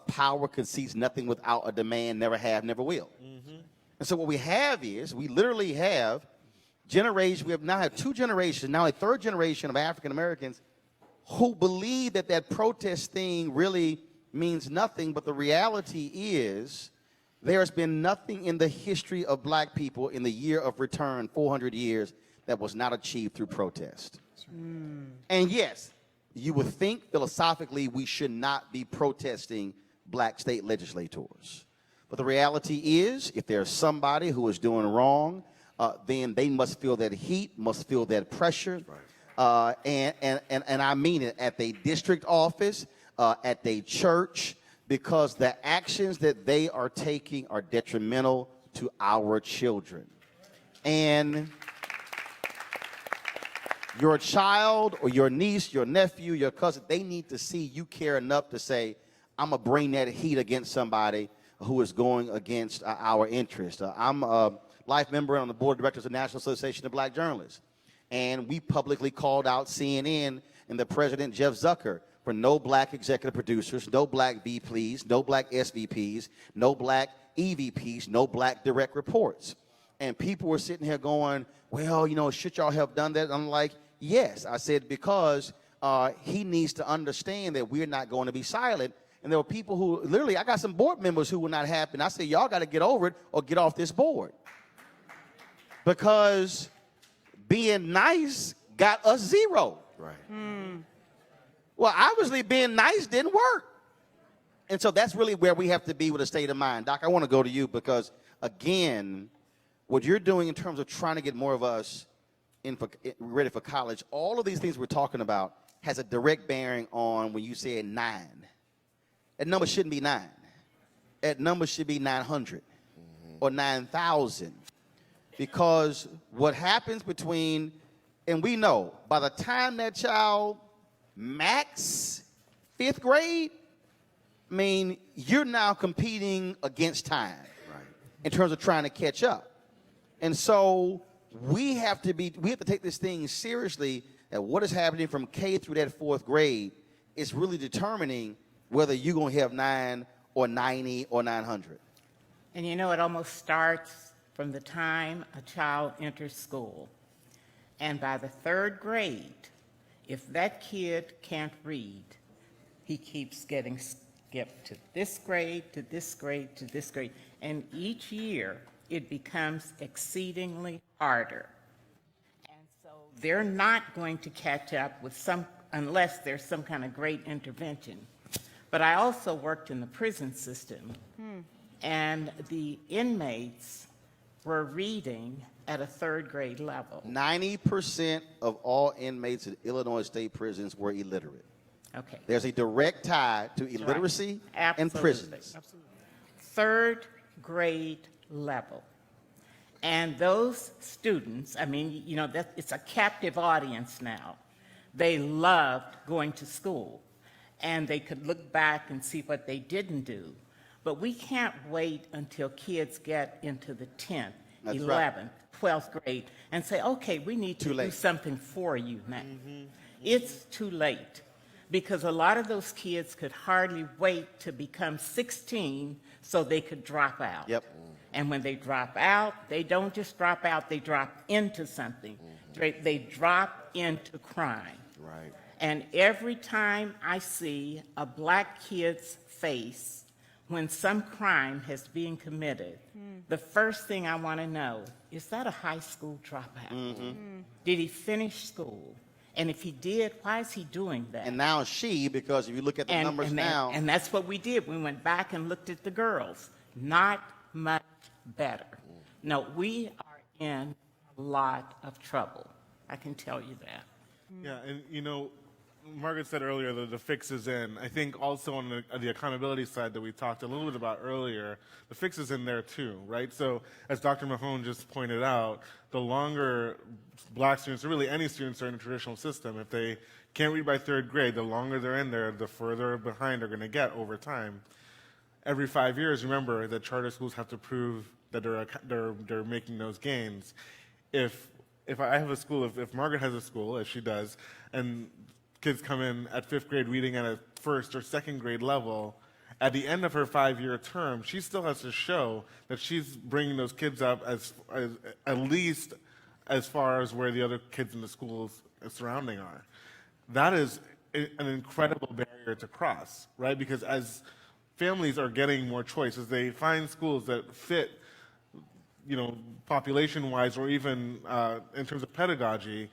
power concedes nothing without a demand, never have, never will. Mm-hmm. And so what we have is, we literally have generations, we have now had two generations, now a third generation of African Americans who believe that that protest thing really means nothing, but the reality is there has been nothing in the history of black people in the year of return, 400 years, that was not achieved through protest. And yes, you would think philosophically we should not be protesting black state legislators. But the reality is, if there's somebody who is doing wrong, then they must feel that heat, must feel that pressure. Right. And I mean it, at their district office, at their church, because the actions that they are taking are detrimental to our children. And your child or your niece, your nephew, your cousin, they need to see you care enough to say, I'm going to bring that heat against somebody who is going against our interest. I'm a life member on the board of directors of the National Association of Black Journalists. And we publicly called out CNN and the president, Jeff Zucker, for no black executive producers, no black VPs, no black SVPs, no black EVPs, no black direct reports. And people were sitting here going, well, you know, should y'all have done that? I'm like, yes. I said, because he needs to understand that we're not going to be silent. And there were people who, literally, I got some board members who were not happy. And I said, y'all got to get over it or get off this board. Because being nice got us zero. Right. Well, obviously being nice didn't work. And so that's really where we have to be with a state of mind. Doc, I want to go to you because, again, what you're doing in terms of trying to get more of us ready for college, all of these things we're talking about has a direct bearing on when you say 9. That number shouldn't be 9. That number should be 900 or 9,000. Because what happens between, and we know, by the time that child max 5th grade, I mean, you're now competing against time, right, in terms of trying to catch up. And so we have to take this thing seriously, that what is happening from K through that 4th grade is really determining whether you're going to have 9 or 90 or 900. And you know, it almost starts from the time a child enters school. And by the 3rd grade, if that kid can't read, he keeps getting skipped to this grade, to this grade, to this grade. And each year, it becomes exceedingly harder. And so they're not going to catch up with unless there's some kind of great intervention. But I also worked in the prison system, and the inmates were reading at a 3rd grade level. 90% of all inmates in Illinois state prisons were illiterate. Okay. There's a direct tie to illiteracy and prisons. Absolutely. 3rd grade level. And those students, I mean, you know, it's a captive audience now. They loved going to school, and they could look back and see what they didn't do. But we can't wait until kids get into the 10th, That's 11th, right. 12th grade and say, okay, we need to do something for you now. It's too late, because a lot of those kids could hardly wait to become 16 so they could drop out. Yep. And when they drop out, they don't just drop out, they drop into something. They drop into crime. Right. And every time I see a black kid's face when some crime has been committed, the first thing I want to know, is that a high school dropout? Did he finish school? And if he did, why is he doing that? And now she, because if you look at the numbers now. And that's what we did. We went back and looked at the girls. Not much better. No, we are in a lot of trouble. I can tell you that. Yeah, and you know, Margaret said earlier that the fix is in. I think also on the accountability side that we talked a little bit about earlier, the fix is in there too, right? So as Dr. Mahone just pointed out, the longer black students, or really any students are in a traditional system, if they can't read by third grade, the longer they're in there, the further behind they're going to get over time. Every 5 years, remember that charter schools have to prove that they're making those gains. If I have a school, if Margaret has a school, as she does, and kids come in at 5th grade reading at a 1st or 2nd grade level, at the end of her 5-year term, she still has to show that she's bringing those kids up as at least as far as where the other kids in the schools surrounding are. That is an incredible barrier to cross, right? Because as families are getting more choice, as they find schools that fit, you know, population-wise or even in terms of pedagogy,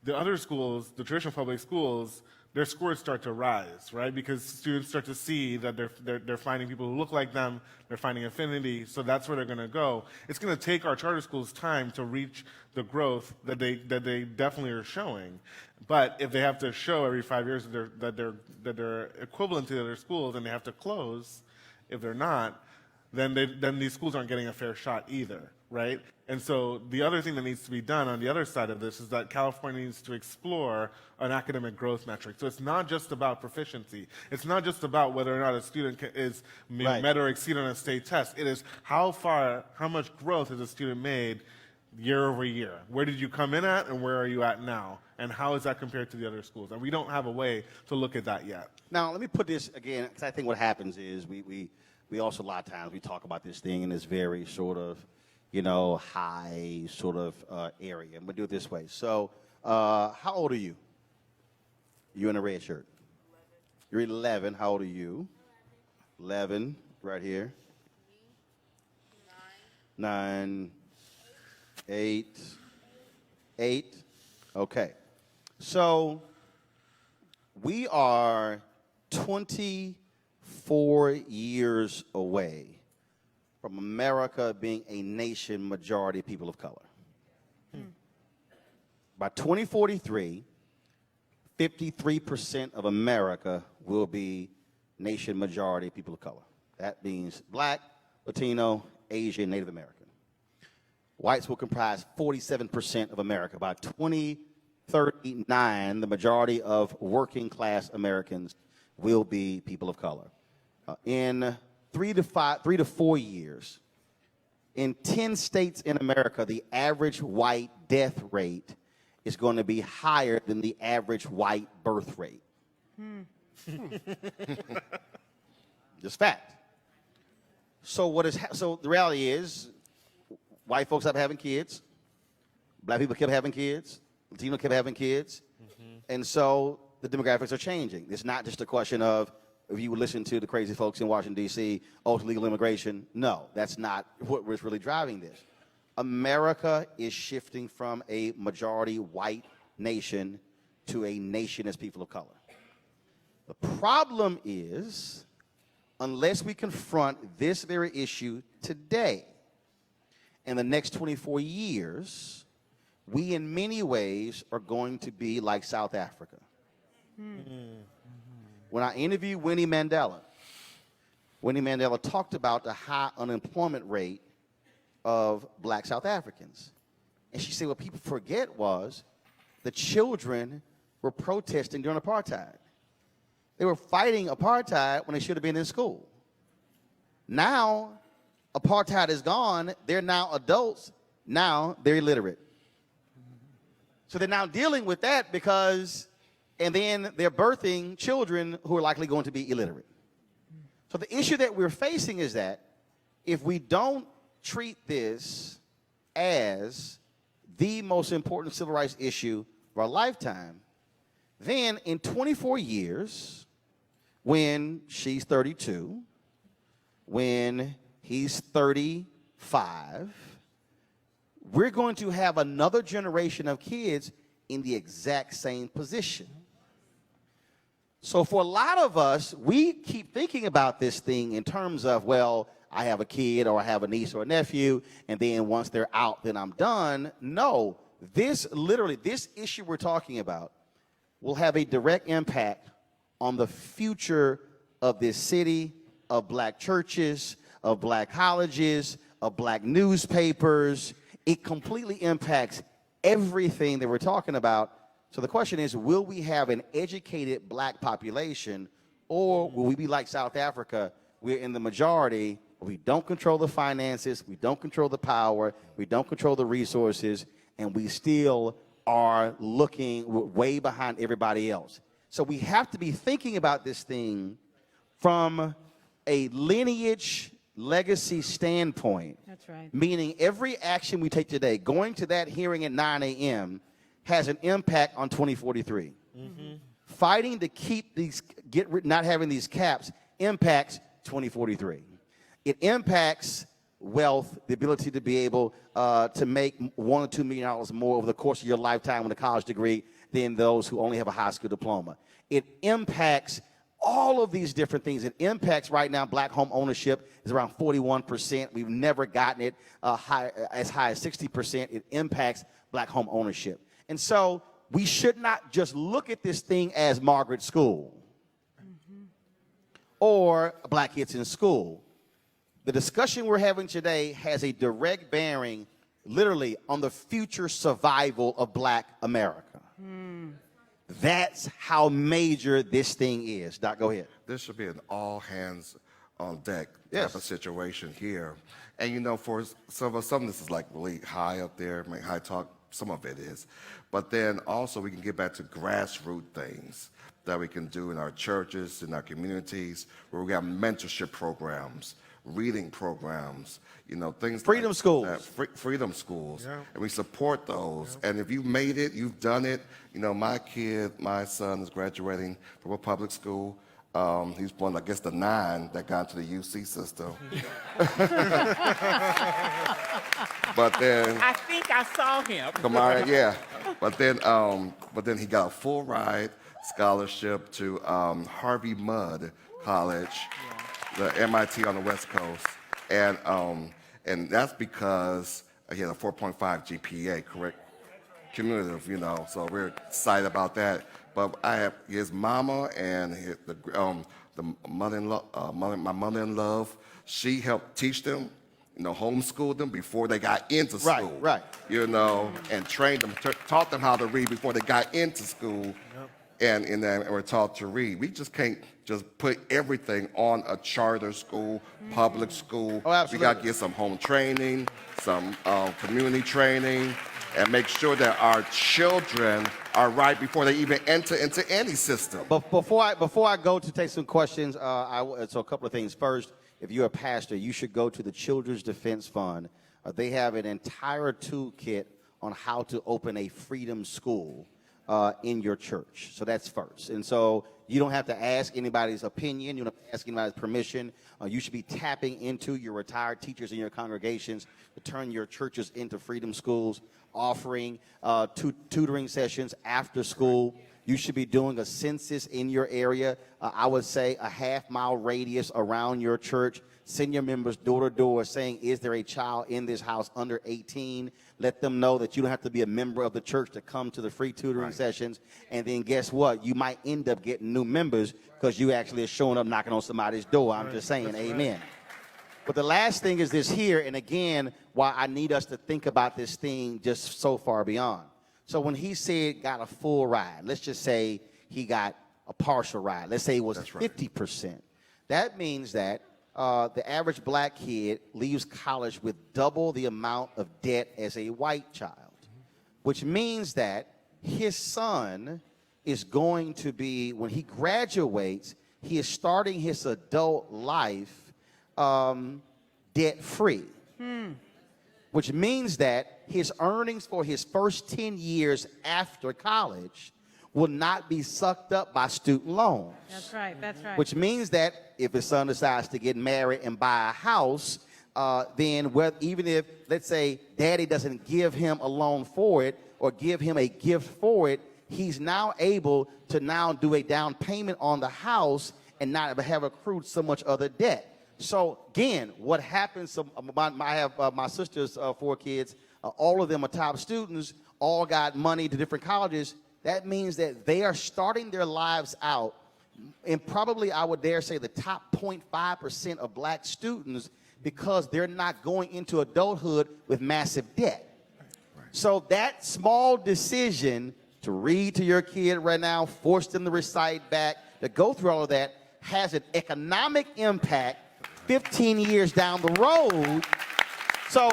the other schools, the traditional public schools, their scores start to rise, right? Because students start to see that they're finding people who look like them, they're finding affinity, so that's where they're going to go. It's going to take our charter schools time to reach the growth that they definitely are showing. But if they have to show every 5 years that they're equivalent to the other schools and they have to close, if they're not, then these schools aren't getting a fair shot either, right? And so the other thing that needs to be done on the other side of this is that California needs to explore an academic growth metric. So it's not just about proficiency. It's not just about whether or not a student is met or exceed on a state test. It is how much growth has a student made year over year. Where did you come in at and where are you at now? And how is that compared to the other schools? And we don't have a way to look at that yet. Now, let me put this again, because I think what happens is we also, a lot of times, we talk about this thing in this very sort of, you know, high sort of area. And we'll do it this way. So, how old are you? You in a red shirt. 11. You're 11. How old are you? 11. Right here. 9. 8. 8. Okay. So, we are 24 years away from America being a nation majority people of color. By 2043, 53% of America will be nation majority people of color. That means black, Latino, Asian, Native American. Whites will comprise 47% of America. By 2039, the majority of working class Americans will be people of color. In 3 to 4 years, in 10 states in America, the average white death rate is going to be higher than the average white birth rate. Just fact. So so the reality is, white folks kept having kids, black people kept having kids, Latino kept having kids, and so the demographics are changing. It's not just a question of, if you would listen to the crazy folks in Washington, D.C., oh, it's legal immigration. No, that's not what was really driving this. America is shifting from a majority white nation to a nation as people of color. The problem is, unless we confront this very issue today, in the next 24 years, we in many ways are going to be like South Africa. When I interviewed Winnie Mandela talked about the high unemployment rate of black South Africans. And she said what people forget was the children were protesting during apartheid. They were fighting apartheid when they should have been in school. Now, apartheid is gone. They're now adults. Now they're illiterate. So they're now dealing with that and then they're birthing children who are likely going to be illiterate. So the issue that we're facing is that if we don't treat this as the most important civil rights issue of our lifetime, then in 24 years, when she's 32, when he's 35, we're going to have another generation of kids in the exact same position. So for a lot of us, we keep thinking about this thing in terms of, well, I have a kid or I have a niece or a nephew, and then once they're out, then I'm done. No, this issue we're talking about will have a direct impact on the future of this city, of black churches, of black colleges, of black newspapers. It completely impacts everything that we're talking about. So the question is, will we have an educated black population, or will we be like South Africa? We're in the majority. We don't control the finances. We don't control the power. We don't control the resources. And we still are looking way behind everybody else. So we have to be thinking about this thing from a lineage legacy standpoint. That's right. Meaning every action we take today, going to that hearing at 9 a.m., has an impact on 2043. Mm-hmm. Fighting to keep not having these caps impacts 2043. It impacts wealth, the ability to be able to make $1 or $2 million more over the course of your lifetime with a college degree than those who only have a high school diploma. It impacts all of these different things. It impacts right now black home ownership is around 41%. We've never gotten it as high as 60%. It impacts black home ownership. And so we should not just look at this thing as Margaret School or Black Kids in School. The discussion we're having today has a direct bearing, literally, on the future survival of black America. That's how major this thing is. Doc, go ahead. This should be an all hands on deck Yes. type of situation here. And you know, for some of this is like really high up there, high talk, some of it is. But then also we can get back to grassroots things that we can do in our churches, in our communities, where we have mentorship programs, reading programs, you know, things Freedom like schools. that. Freedom schools. Yeah. And we support those. Yeah. And if you've made it, you've done it. You know, my son is graduating from a public school. He's one, I guess, the 9 that got into the UC system. But then I think I saw him. come on, yeah. But then he got a full ride scholarship to Harvey Mudd College, the MIT on the West Coast, and that's because he had a 4.5 GPA, correct? Cumulative, you know. So we're excited about that. But I have his mama and the mother-in-law, my mother-in-law. She helped teach them, you know, homeschooled them before they got into school. Right. You know, and trained them, taught them how to read before they got into school. Yep. And were taught to read. We just can't just put everything on a charter school, public school. Oh, absolutely. We got to get some home training, some community training, and make sure that our children are right before they even enter into any system. But before I go to take some questions, so a couple of things. First, if you're a pastor, you should go to the Children's Defense Fund. They have an entire toolkit on how to open a freedom school in your church. So that's first. And so you don't have to ask anybody's opinion. You don't have to ask anybody's permission. You should be tapping into your retired teachers in your congregations to turn your churches into freedom schools, offering tutoring sessions after school. You should be doing a census in your area. I would say a half-mile radius around your church. Send your members door to door saying, is there a child in this house under 18? Let them know that you don't have to be a member of the church to come to the free tutoring sessions. And then guess what? You might end up getting new members because you actually are showing up knocking on somebody's door. I'm just saying, amen. But the last thing is this here, and again, why I need us to think about this thing just so far beyond. So when he said got a full ride, let's just say he got a partial ride. Let's say it was 50%. That means that the average black kid leaves college with double the amount of debt as a white child, which means that his son is going to be, when he graduates, he is starting his adult life debt-free, which means that his earnings for his first 10 years after college will not be sucked up by student loans. That's right, that's right. Which means that if his son decides to get married and buy a house, then even if, let's say, daddy doesn't give him a loan for it, or give him a gift for it, he's now able to now do a down payment on the house and not have accrued so much other debt. So again, what happens? I have my sister's 4 kids. All of them are top students. All got money to different colleges. That means that they are starting their lives out, and probably I would dare say the top 0.5% of black students, because they're not going into adulthood with massive debt. So that small decision to read to your kid right now, force them to recite back, to go through all of that, has an economic impact 15 years down the road. So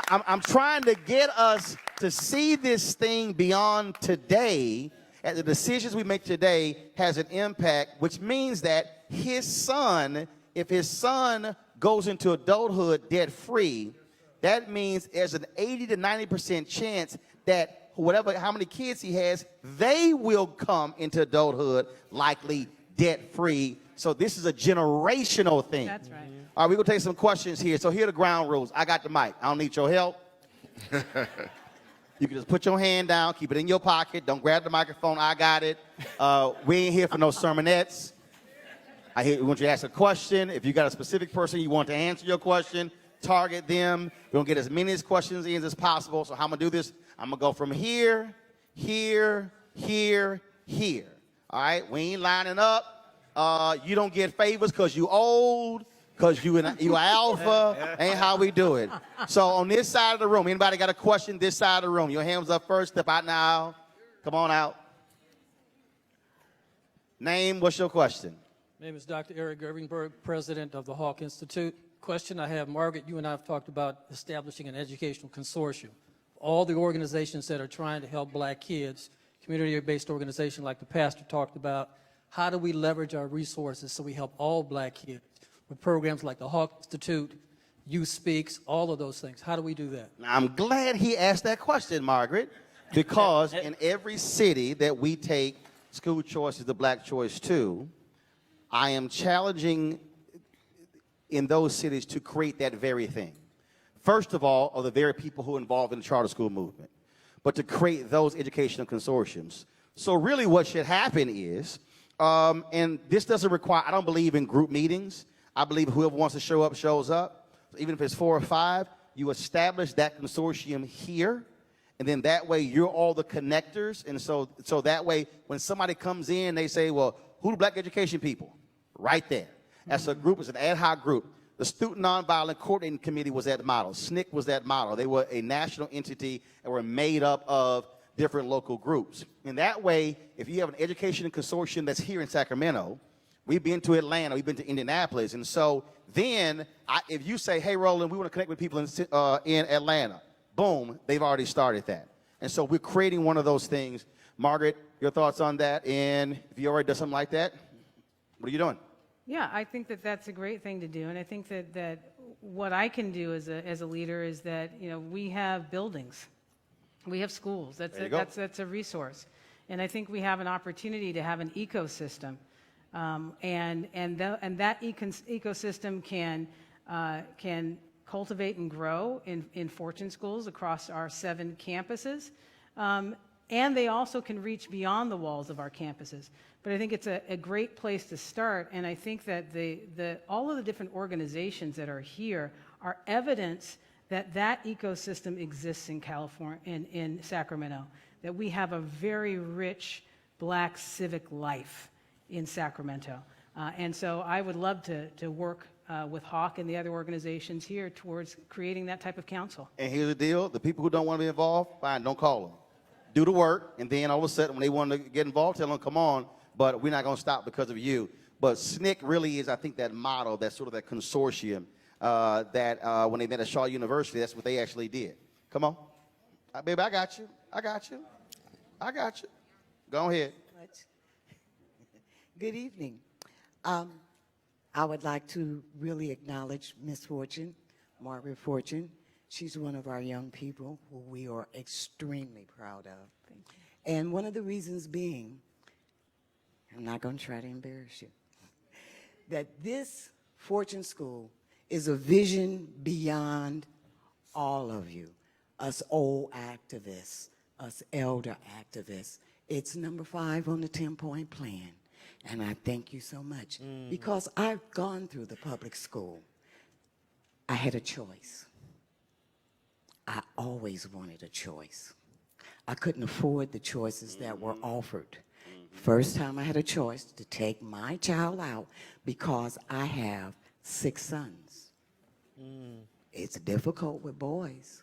I'm trying to get us to see this thing beyond today, and the decisions we make today has an impact, which means that his son, if his son goes into adulthood debt-free, that means there's an 80 to 90% chance that how many kids he has, they will come into adulthood likely debt-free. So this is a generational thing. That's right. All right, we're going to take some questions here. So here are the ground rules. I got the mic. I don't need your help. You can just put your hand down, keep it in your pocket. Don't grab the microphone. I got it. We ain't here for no sermonettes. We want you to ask a question. If you got a specific person you want to answer your question, target them. We're going to get as many questions in as possible. So how I'm going to do this, I'm going to go from here, here, here, here. All right? We ain't lining up. You don't get favors because you old, because you alpha. Ain't how we do it. So on this side of the room, anybody got a question this side of the room? Your hands up first. Step out now. Come on out. Name, what's your question? My name is Dr. Eric Gervingberg, president of the Hawk Institute. Question I have, Margaret, you and I have talked about establishing an educational consortium. All the organizations that are trying to help black kids, community-based organizations like the pastor talked about, how do we leverage our resources so we help all black kids with programs like the Hawk Institute, Youth Speaks, all of those things? How do we do that? I'm glad he asked that question, Margaret, because in every city that we take school choice is the black choice too, I am challenging in those cities to create that very thing. First of all, are the very people who are involved in the charter school movement, but to create those educational consortiums. So really what should happen is, and this doesn't require, I don't believe in group meetings. I believe whoever wants to show up, shows up. So even if it's 4 or 5, you establish that consortium here, and then that way you're all the connectors. And so that way when somebody comes in, they say, well, who the black education people? Right there. That's a group, it's an ad hoc group. The Student Nonviolent Coordinating Committee was that model. SNCC was that model. They were a national entity and were made up of different local groups. And that way, if you have an education consortium that's here in Sacramento, we've been to Atlanta, we've been to Indianapolis, and so then if you say, hey, Roland, we want to connect with people in Atlanta, boom, they've already started that. And so we're creating one of those things. Margaret, your thoughts on that? And if you already done something like that, what are you doing? Yeah, I think that that's a great thing to do, and I think that what I can do as a leader is that we have buildings, we have schools. That's a resource, and I think we have an opportunity to have an ecosystem, and that ecosystem can cultivate and grow in Fortune schools across our 7 campuses. And they also can reach beyond the walls of our campuses. But I think it's a great place to start, and I think that all of the different organizations that are here are evidence that ecosystem exists in California, in Sacramento, that we have a very rich black civic life in Sacramento. And so I would love to work with Hawk and the other organizations here towards creating that type of council. And here's the deal, the people who don't want to be involved, fine, don't call them. Do the work, and then all of a sudden when they want to get involved, tell them, come on, but we're not going to stop because of you. But SNCC really is, I think, that model, that sort of that consortium that when they met at Shaw University, that's what they actually did. Come on. Baby, I got you. I got you. I got you. Go ahead. Good evening. I would like to really acknowledge Miss Fortune, Margaret Fortune. She's one of our young people who we are extremely proud of. Thank you. And one of the reasons being, I'm not going to try to embarrass you, that this Fortune School is a vision beyond all of you, us old activists, us elder activists. It's number 5 on the 10-point plan. And I thank you so much because I've gone through the public school. I had a choice. I always wanted a choice. I couldn't afford the choices that were offered. First time I had a choice to take my child out because I have 6 sons. It's difficult with boys.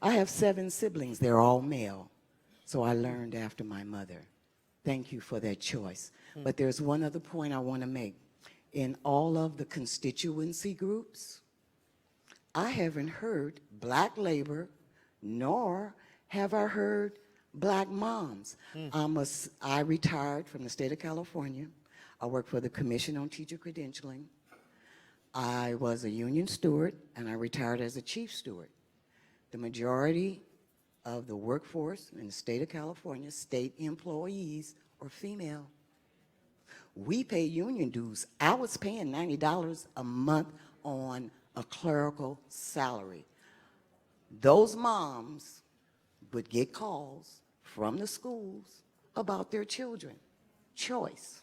I have 7 siblings. They're all male. So I learned after my mother. Thank you for that choice. But there's one other point I want to make. In all of the constituency groups, I haven't heard black labor, nor have I heard black moms. I retired from the state of California. I worked for the Commission on Teacher Credentialing. I was a union steward, and I retired as a chief steward. The majority of the workforce in the state of California, state employees, are female. We pay union dues. I was paying $90 a month on a clerical salary. Those moms would get calls from the schools about their children. Choice.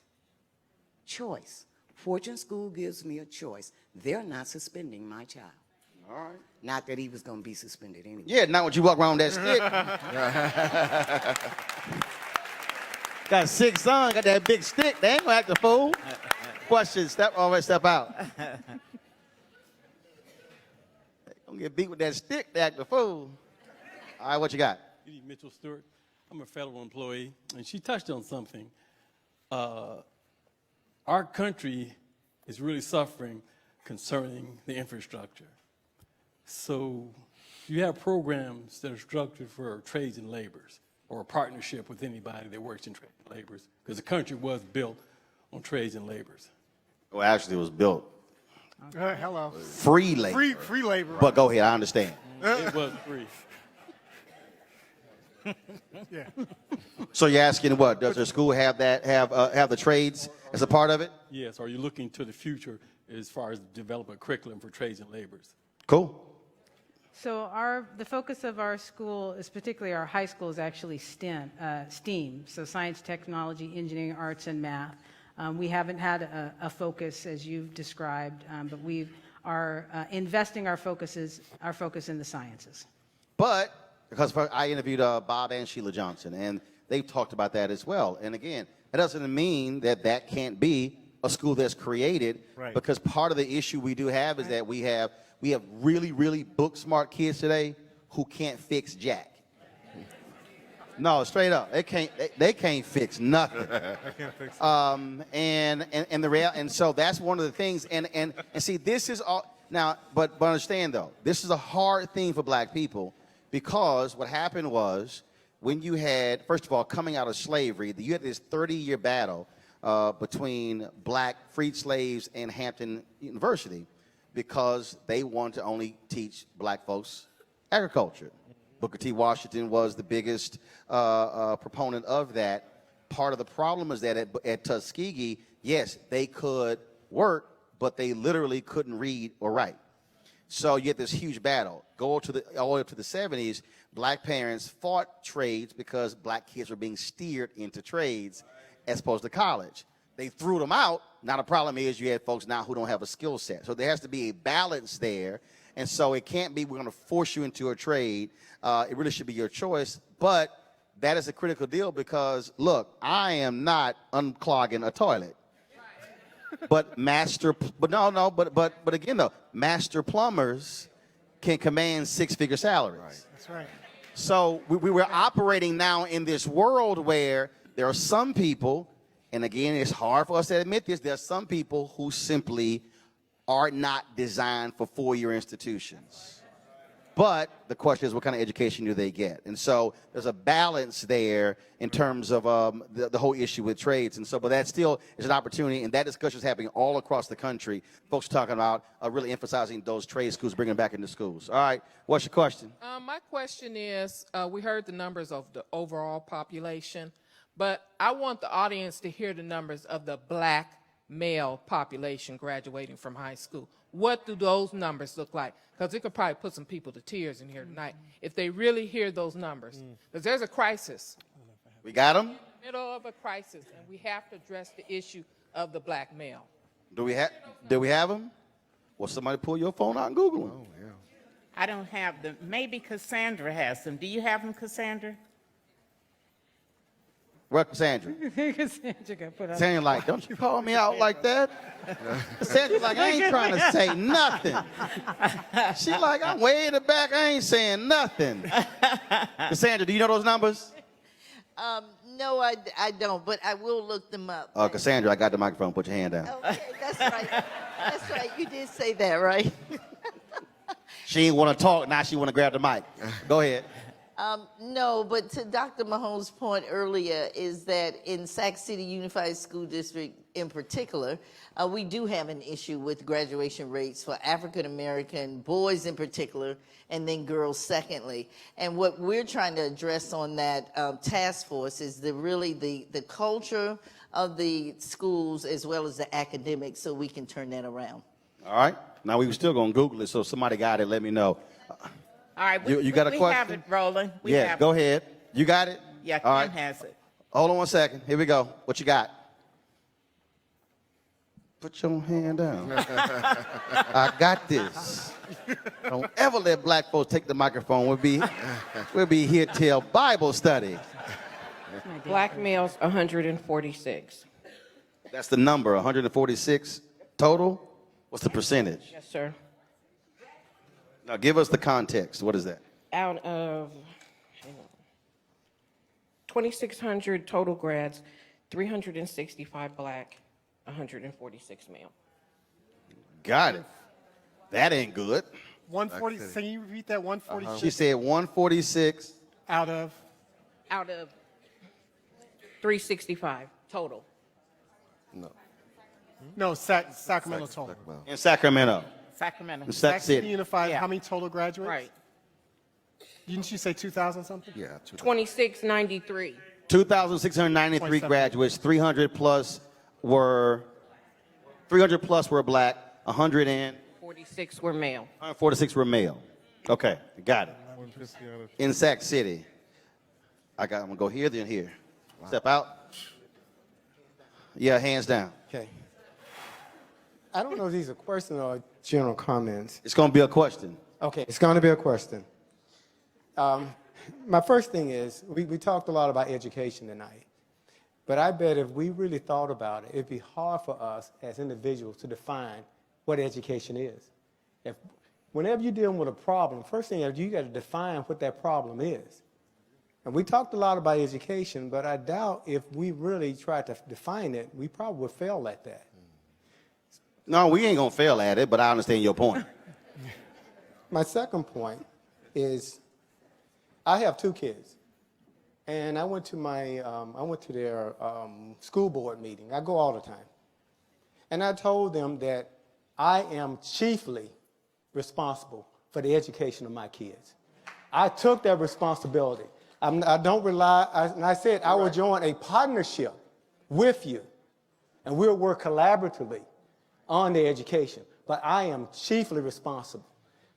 Choice. Fortune School gives me a choice. They're not suspending my child. All right. Not that he was going to be suspended anyway. Yeah, not when you walk around with that stick. Got 6 sons, got that big stick. They ain't gonna act a fool. Question, step out. They gonna get beat with that stick, they act a fool. All right, what you got? Mitchell Stewart. I'm a federal employee, and she touched on something. Our country is really suffering concerning the infrastructure. So you have programs that are structured for trades and labors, or a partnership with anybody that works in trades and labors, because the country was built on trades and labors. Well, actually, it was built Hello. free labor. Free labor. But go ahead, I understand. It was free. Yeah. So you're asking what? Does their school have that? Have the trades as a part of it? Yes, are you looking to the future as far as develop a curriculum for trades and labors? Cool. So the focus of our school is particularly our high school is actually STEAM, so science, technology, engineering, arts, and math. We haven't had a focus as you've described, but we are investing our focus in the sciences. But because I interviewed Bob and Sheila Johnson, and they talked about that as well. And again, that doesn't mean that can't be a school that's created, right. Because part of the issue we do have is that we have really, really book smart kids today who can't fix jack. No, straight up, they can't fix nothing. I can't fix it. And so that's one of the things. And see, this is all now. But understand though, this is a hard thing for black people because what happened was when you had, first of all, coming out of slavery, you had this 30-year battle between black freed slaves and Hampton University, because they wanted to only teach black folks agriculture. Booker T. Washington was the biggest proponent of that. Part of the problem is that at Tuskegee, yes, they could work, but they literally couldn't read or write. So you get this huge battle. Go all the way up to the 70s, black parents fought trades because black kids were being steered into trades as opposed to college. They threw them out. Now the problem is you have folks now who don't have a skill set. So there has to be a balance there. And so it can't be we're going to force you into a trade. It really should be your choice. But that is a critical deal because, look, I am not unclogging a toilet. But again though, master plumbers can command 6-figure salaries. Right. That's right. So we were operating now in this world where there are some people, and again, it's hard for us to admit this, there are some people who simply are not designed for 4-year institutions. But the question is, what kind of education do they get? And so there's a balance there in terms of the whole issue with trades. And so, but that still is an opportunity, and that discussion is happening all across the country. Folks are talking about really emphasizing those trade schools, bringing them back into schools. All right, what's your question? My question is, we heard the numbers of the overall population, but I want the audience to hear the numbers of the black male population graduating from high school. What do those numbers look like? Because it could probably put some people to tears in here tonight if they really hear those numbers. Because there's a crisis. We got them? Middle of a crisis, and we have to address the issue of the black male. Do we have them? Well, somebody pull your phone out and Google them. Oh, yeah. I don't have them. Maybe Cassandra has them. Do you have them, Cassandra? Well, Cassandra. Cassandra got put on. Cassandra like, don't you call me out like that? Cassandra like, I ain't trying to say nothing. She like, I'm way in the back, I ain't saying nothing. Cassandra, do you know those numbers? No, I don't, but I will look them up. Cassandra, I got the microphone. Put your hand down. Okay, that's right. That's right. You did say that, right? She ain't want to talk. Now she want to grab the mic. Go ahead. No, but to Dr. Mahone's point earlier is that in Sac City Unified School District in particular, we do have an issue with graduation rates for African American boys in particular, and then girls secondly. And what we're trying to address on that task force is the culture of the schools as well as the academics, so we can turn that around. All right. Now we were still going to Google it, so somebody got it. Let me know. All right. You got a question? We have it, Roland. We Yeah, have go it. ahead. You got it? Yeah, All Ken right. has it. Hold on 1 second. Here we go. What you got? Put your hand down. I got this. Don't ever let black folks take the microphone. We'll be here till Bible study. Black males, 146. That's the number, 146 total. What's the percentage? Yes, sir. Now give us the context. What is that? Out of 2,600 total grads, 365 black, 146 male. Got it. That ain't good. 140. Can you repeat that? 146 She said 146. out of. Out of 365 total. No, Sacramento total. In Sacramento. Sacramento. In Sac City. Unified. Yeah. How many total graduates? Right. Didn't you say 2,000 something? Yeah. 2693. 2,693 graduates. 300 plus were black. 46 were male. 146 were male. Okay, got it. In Sac City. I'm gonna go here, then here. Step out. Yeah, hands down. Okay. I don't know if these are questions or general comments. It's gonna be a question. Okay, it's going to be a question. My first thing is, we talked a lot about education tonight, but I bet if we really thought about it, it'd be hard for us as individuals to define what education is. Whenever you're dealing with a problem, first thing is you got to define what that problem is. And we talked a lot about education, but I doubt if we really tried to define it, we probably would fail at that. No, we ain't gonna fail at it, but I understand your point. My second point is, I have 2 kids, and I went to their school board meeting. I go all the time, and I told them that I am chiefly responsible for the education of my kids. I took that responsibility. I don't rely, and I said I will join a partnership with you, and we'll work collaboratively on their education, but I am chiefly responsible.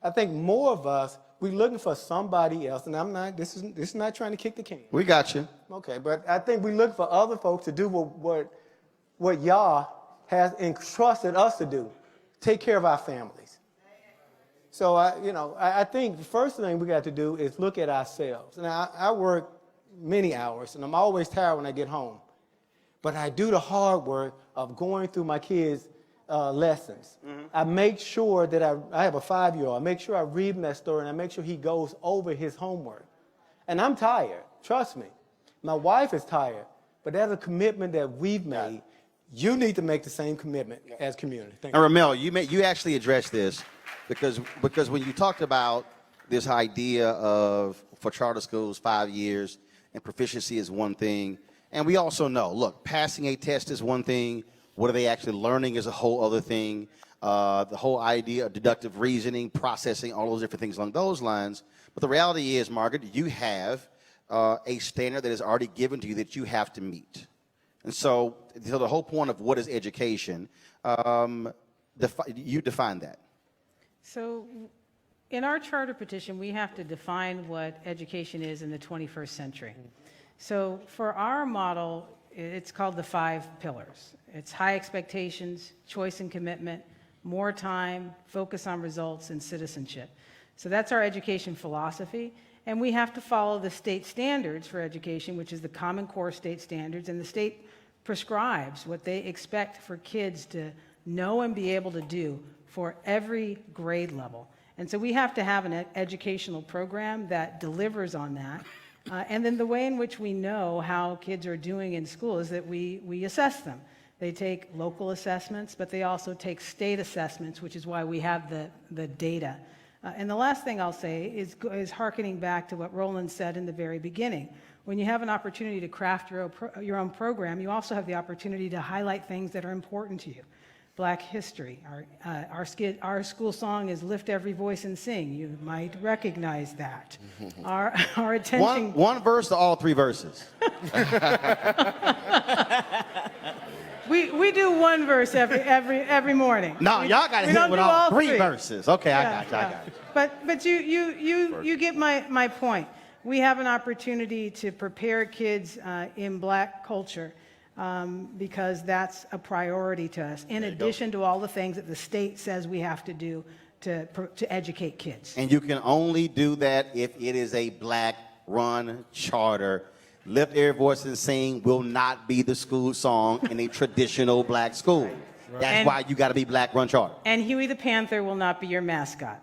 I think more of us, we're looking for somebody else, and this is not trying to kick the can. We got you. Okay, but I think we look for other folks to do what Yah has entrusted us to do, take care of our families. So, I think the first thing we got to do is look at ourselves. Now, I work many hours, and I'm always tired when I get home. But I do the hard work of going through my kids' lessons. Mm-hmm. I make sure that I have a 5-year-old. I make sure I read him that story, and I make sure he goes over his homework. And I'm tired, trust me. My wife is tired, but that's a commitment that we've made. You need to make the same commitment as community. Thank you. And Ramel, you actually addressed this because when you talked about this idea of, for charter schools, 5 years, and proficiency is one thing, and we also know, look, passing a test is one thing. What are they actually learning is a whole other thing. The whole idea of deductive reasoning, processing, all those different things along those lines. But the reality is, Margaret, you have a standard that is already given to you that you have to meet. And so the whole point of what is education, you define that. So in our charter petition, we have to define what education is in the 21st century. So for our model, it's called the 5 pillars. It's high expectations, choice and commitment, more time, focus on results, and citizenship. So that's our education philosophy. And we have to follow the state standards for education, which is the Common Core state standards. And the state prescribes what they expect for kids to know and be able to do for every grade level. And so we have to have an educational program that delivers on that. And then the way in which we know how kids are doing in school is that we assess them. They take local assessments, but they also take state assessments, which is why we have the data. And the last thing I'll say is hearkening back to what Roland said in the very beginning. When you have an opportunity to craft your own program, you also have the opportunity to highlight things that are important to you. Black history. Our school song is "Lift Every Voice and Sing." You might recognize that. Our attention. One verse to all 3 verses. We do one verse every morning. No, y'all got to hit with all 3 verses. Okay, I got you. But you get my point. We have an opportunity to prepare kids in Black culture. Because that's a priority to us, in addition to all the things that the state says we have to do to educate kids. And you can only do that if it is a Black-run charter. Lift Every Voice and Sing will not be the school song in a traditional Black school. Right. That's why you got to be Black-run charter. And Huey the Panther will not be your mascot.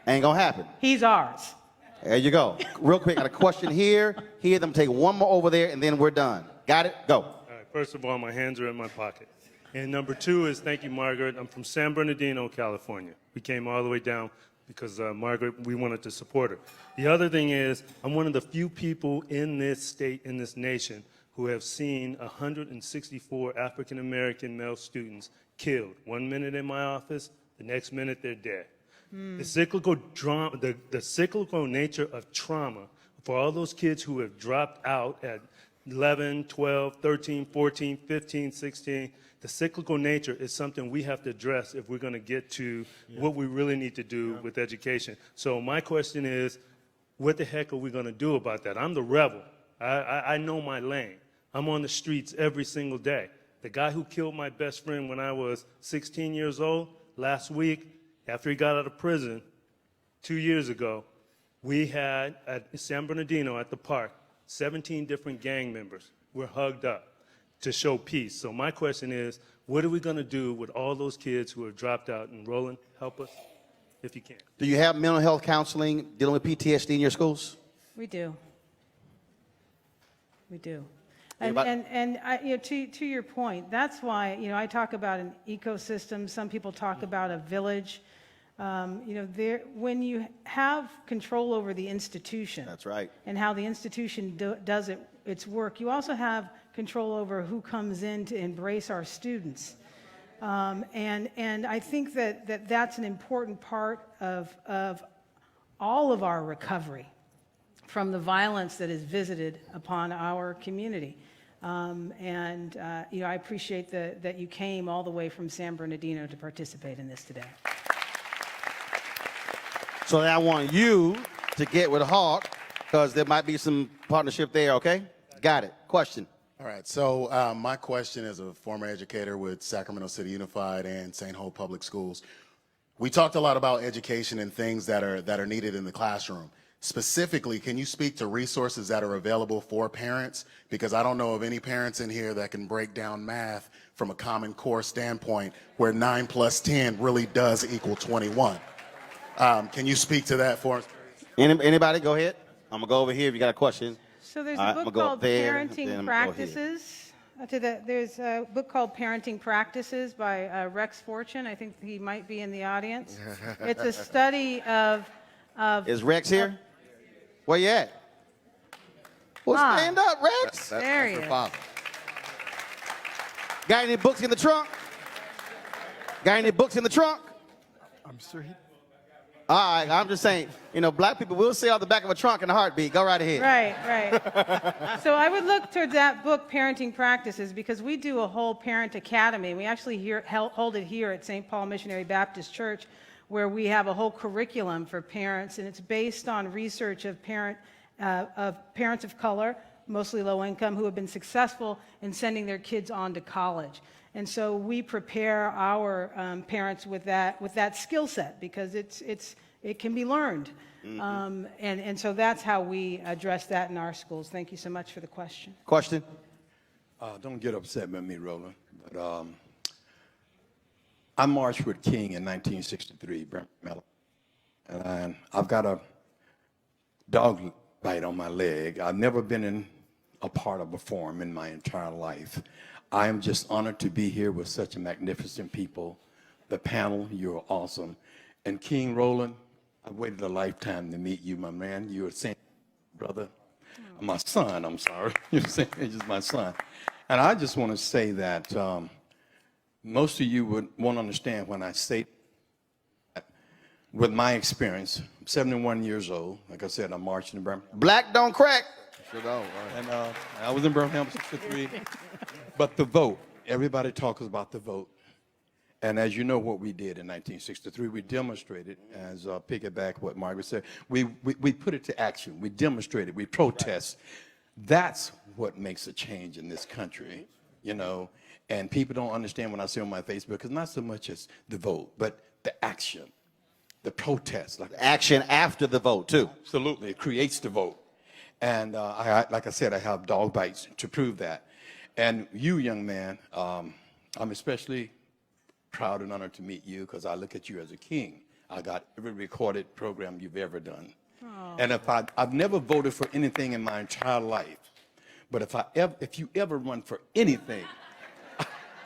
Ain't gonna happen. He's ours. There you go. Real quick, got a question here. Here, them take one more over there, and then we're done. Got it? Go. First of all, my hands are in my pocket. And number 2 is, thank you, Margaret. I'm from San Bernardino, California. We came all the way down because Margaret, we wanted to support her. The other thing is, I'm one of the few people in this state, in this nation, who have seen 164 African-American male students killed. 1 minute in my office, the next minute they're dead. The cyclical nature of trauma for all those kids who have dropped out at 11, 12, 13, 14, 15, 16. The cyclical nature is something we have to address if we're going to get to what we really need to do with education. So my question is, what the heck are we going to do about that? I'm the rebel. I know my lane. I'm on the streets every single day. The guy who killed my best friend when I was 16 years old, last week, after he got out of prison 2 years ago, we had at San Bernardino at the park, 17 different gang members were hugged up to show peace. So my question is, what are we going to do with all those kids who have dropped out? And Roland, help us if you can. Do you have mental health counseling dealing with PTSD in your schools? We do. We do. Anybody? And to your point, that's why, I talk about an ecosystem. Some people talk about a village. When you have control over the institution, that's right, and how the institution does its work, you also have control over who comes in to embrace our students. And I think that's an important part of all of our recovery from the violence that is visited upon our community. I appreciate that you came all the way from San Bernardino to participate in this today. So I want you to get with Hawk because there might be some partnership there, okay? Got it. Question. All right, so my question as a former educator with Sacramento City Unified and St. Hope Public Schools, we talked a lot about education and things that are needed in the classroom. Specifically, can you speak to resources that are available for parents? Because I don't know of any parents in here that can break down math from a Common Core standpoint where 9 plus 10 really does equal 21. Can you speak to that for us? Anybody? Go ahead. I'm going to go over here if you got a question. So there's a book called Parenting Practices. There's a book called Parenting Practices by Rex Fortune. I think he might be in the audience. It's a study of Is Rex here? Where you at? Well, stand up, Rex. There he is. Got any books in the trunk? Got any books in the trunk? I'm sure he... All right, I'm just saying, black people will say out the back of a trunk in a heartbeat. Go right ahead. Right. So I would look towards that book, Parenting Practices, because we do a whole parent academy. We actually hold it here at St. Paul Missionary Baptist Church, where we have a whole curriculum for parents, and it's based on research of parents of color, mostly low income, who have been successful in sending their kids on to college. And so we prepare our parents with that skill set, because it can be learned. Mm-hmm. And so that's how we address that in our schools. Thank you so much for the question. Question? Don't get upset with me, Roland. But I marched with King in 1963, Brent Mello. And I've got a dog bite on my leg. I've never been in a part of a forum in my entire life. I am just honored to be here with such a magnificent people. The panel, you're awesome. And King Roland, I waited a lifetime to meet you, my man. You're a saint, brother. My son, I'm sorry. You're saying it's just my son. And I just want to say that most of you won't understand when I say that. With my experience, I'm 71 years old. Like I said, I'm marching in Birmingham. Black don't crack. Sure don't, right. And I was in Birmingham 63. But the vote, everybody talks about the vote. And as you know what we did in 1963, we demonstrated, as piggyback what Margaret said, we put it to action. We demonstrated, we protest. That's what makes a change in this country, And people don't understand when I say on my Facebook, because not so much as the vote, but the action, the protest. Like action after the vote, too. Absolutely, it creates the vote. And like I said, I have dog bites to prove that. And you, young man, I'm especially proud and honored to meet you, because I look at you as a king. I got every recorded program you've ever done. Oh. And I've never voted for anything in my entire life, but if you ever run for anything,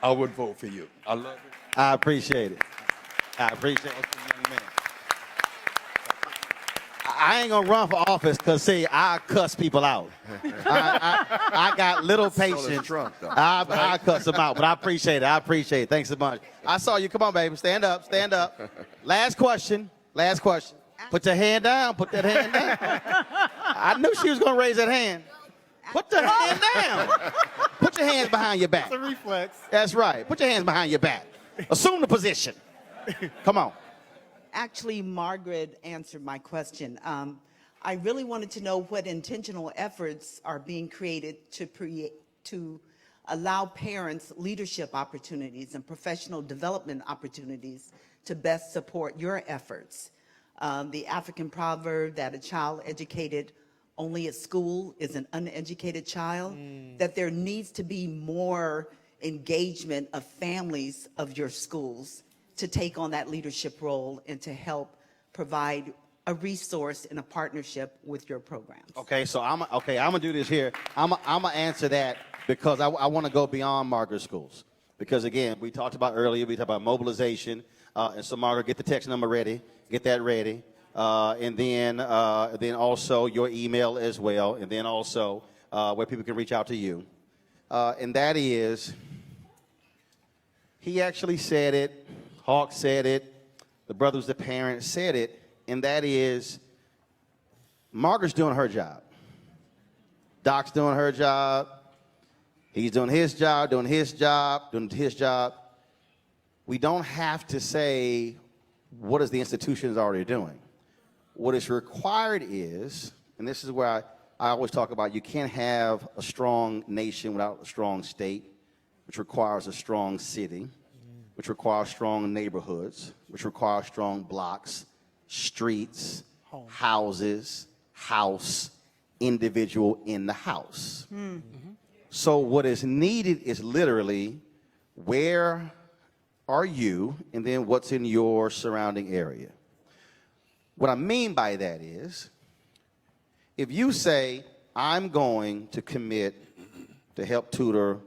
I would vote for you. I love it. I appreciate it. I appreciate it, young man. I ain't gonna run for office, because see, I cuss people out. I got little patience. I cuss them out, but I appreciate it. I appreciate it. Thanks so much. I saw you. Come on, baby. Stand up. Stand up. Last question. Last question. Put your hand down. Put that hand down. I knew she was gonna raise that hand. Put the hand down. Put your hands behind your back. It's a reflex. That's right. Put your hands behind your back. Assume the position. Come on. Actually, Margaret answered my question. I really wanted to know what intentional efforts are being created to allow parents leadership opportunities and professional development opportunities to best support your efforts. The African proverb that a child educated only at school is an uneducated child, that there needs to be more engagement of families of your schools to take on that leadership role and to help provide a resource and a partnership with your programs. Okay, so I'm gonna do this here. I'm gonna answer that, because I want to go beyond Margaret schools. Because again, we talked about earlier, we talked about mobilization, and so Margaret, get the text number ready, get that ready, and then also your email as well, and then also where people can reach out to you, and that is, he actually said it. Hawk said it, the brothers, the parents said it, and that is, Margaret's doing her job. Doc's doing her job. He's doing his job, doing his job, doing his job. We don't have to say, what is the institution already doing? What is required is, and this is where I always talk about, you can't have a strong nation without a strong state, which requires a strong city, which requires strong neighborhoods, which requires strong blocks, streets, houses, house, individual in the house. Mm-hmm. So what is needed is literally, where are you, and then what's in your surrounding area. What I mean by that is, if you say, I'm going to commit to help tutor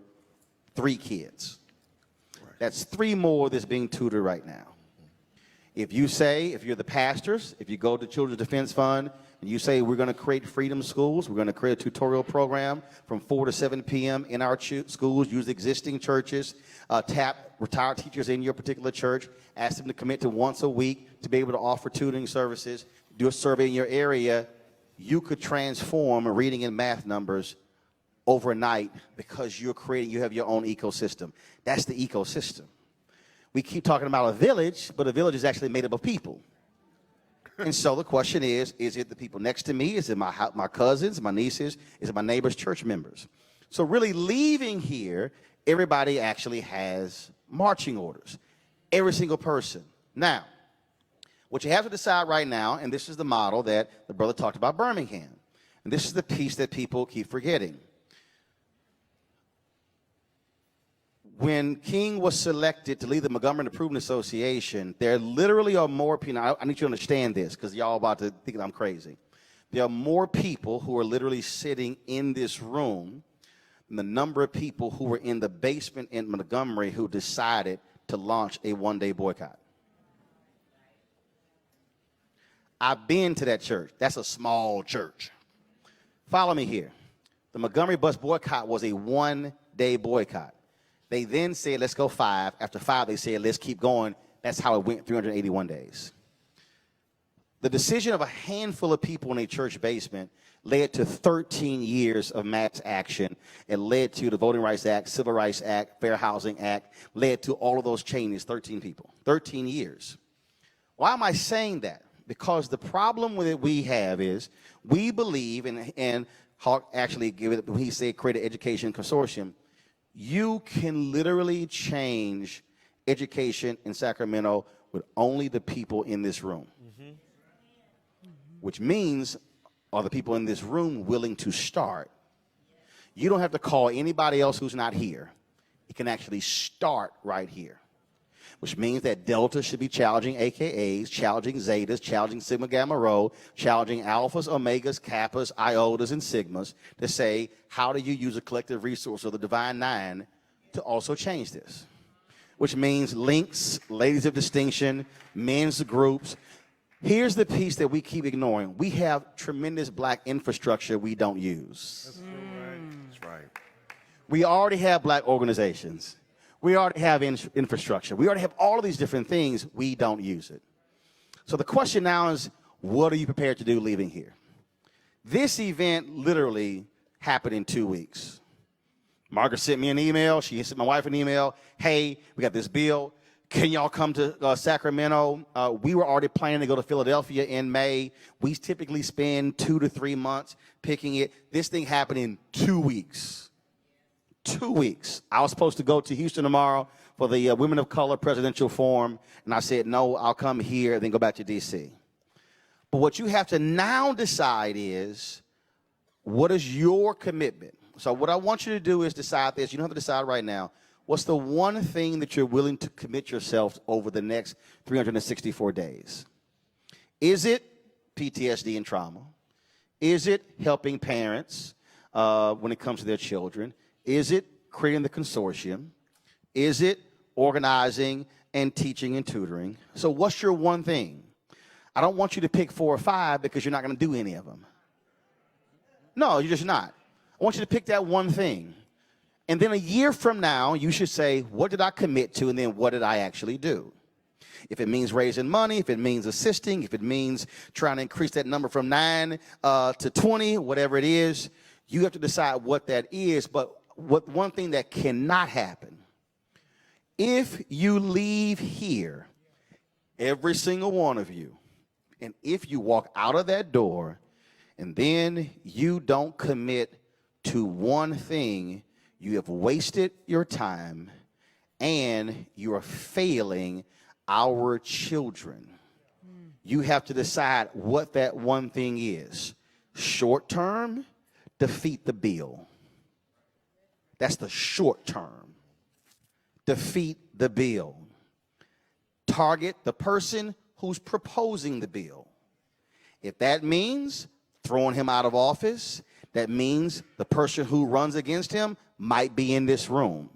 3 kids, that's 3 more that's being tutored right now. If you say, if you're the pastors, if you go to Children's Defense Fund, and you say we're going to create freedom schools, we're going to create a tutorial program from 4 to 7 p.m. in our schools, use existing churches, tap retired teachers in your particular church, ask them to commit to once a week to be able to offer tutoring services, do a survey in your area, you could transform reading and math numbers overnight because you have your own ecosystem. That's the ecosystem. We keep talking about a village, but a village is actually made up of people. And so the question is it the people next to me? Is it my cousins, my nieces? Is it my neighbors' church members? So really leaving here, everybody actually has marching orders. Every single person. Now, what you have to decide right now, and this is the model that the brother talked about Birmingham, and this is the piece that people keep forgetting. When King was selected to lead the Montgomery Improvement Association, there literally are more people. I need you to understand this because y'all about to think I'm crazy. There are more people who are literally sitting in this room than the number of people who were in the basement in Montgomery who decided to launch a one-day boycott. I've been to that church. That's a small church. Follow me here. The Montgomery bus boycott was a one-day boycott. They then said, let's go 5. After 5, they said, let's keep going. That's how it went 381 days. The decision of a handful of people in a church basement led to 13 years of mass action. It led to the Voting Rights Act, Civil Rights Act, Fair Housing Act, led to all of those changes, 13 people, 13 years. Why am I saying that? Because the problem that we have is we believe, and Hawk actually gave it, when he said create an education consortium, you can literally change education in Sacramento with only the people in this room. Which means, are the people in this room willing to start? You don't have to call anybody else who's not here. You can actually start right here. Which means that Delta should be challenging AKAs, challenging Zetas, challenging Sigma Gamma Rho, challenging Alphas, Omegas, Kappas, Iotas, and Sigmas to say, how do you use a collective resource of the Divine Nine to also change this? Which means links, ladies of distinction, men's groups. Here's the piece that we keep ignoring. We have tremendous black infrastructure we don't use. That's right. We already have black organizations. We already have infrastructure. We already have all of these different things. We don't use it. So the question now is, what are you prepared to do leaving here? This event literally happened in 2 weeks. Margaret sent me an email. She sent my wife an email. Hey, we got this bill. Can y'all come to Sacramento? We were already planning to go to Philadelphia in May. We typically spend 2 to 3 months picking it. This thing happened in 2 weeks. 2 weeks. I was supposed to go to Houston tomorrow for the Women of Color Presidential Forum, and I said, no, I'll come here, then go back to D.C. But what you have to now decide is, what is your commitment? So what I want you to do is decide this. You don't have to decide right now. What's the one thing that you're willing to commit yourself over the next 364 days? Is it PTSD and trauma? Is it helping parents when it comes to their children? Is it creating the consortium? Is it organizing and teaching and tutoring? So what's your one thing? I don't want you to pick 4 or 5 because you're not going to do any of them. No, you're just not. I want you to pick that one thing. And then a year from now, you should say, what did I commit to, and then what did I actually do? If it means raising money, if it means assisting, if it means trying to increase that number from 9 to 20, whatever it is, you have to decide what that is. But one thing that cannot happen, if you leave here, every single one of you, and if you walk out of that door and then you don't commit to one thing, you have wasted your time and you are failing our children. You have to decide what that one thing is. Short term, defeat the bill. That's the short term. Defeat the bill. Target the person who's proposing the bill. If that means throwing him out of office, that means the person who runs against him might be in this room.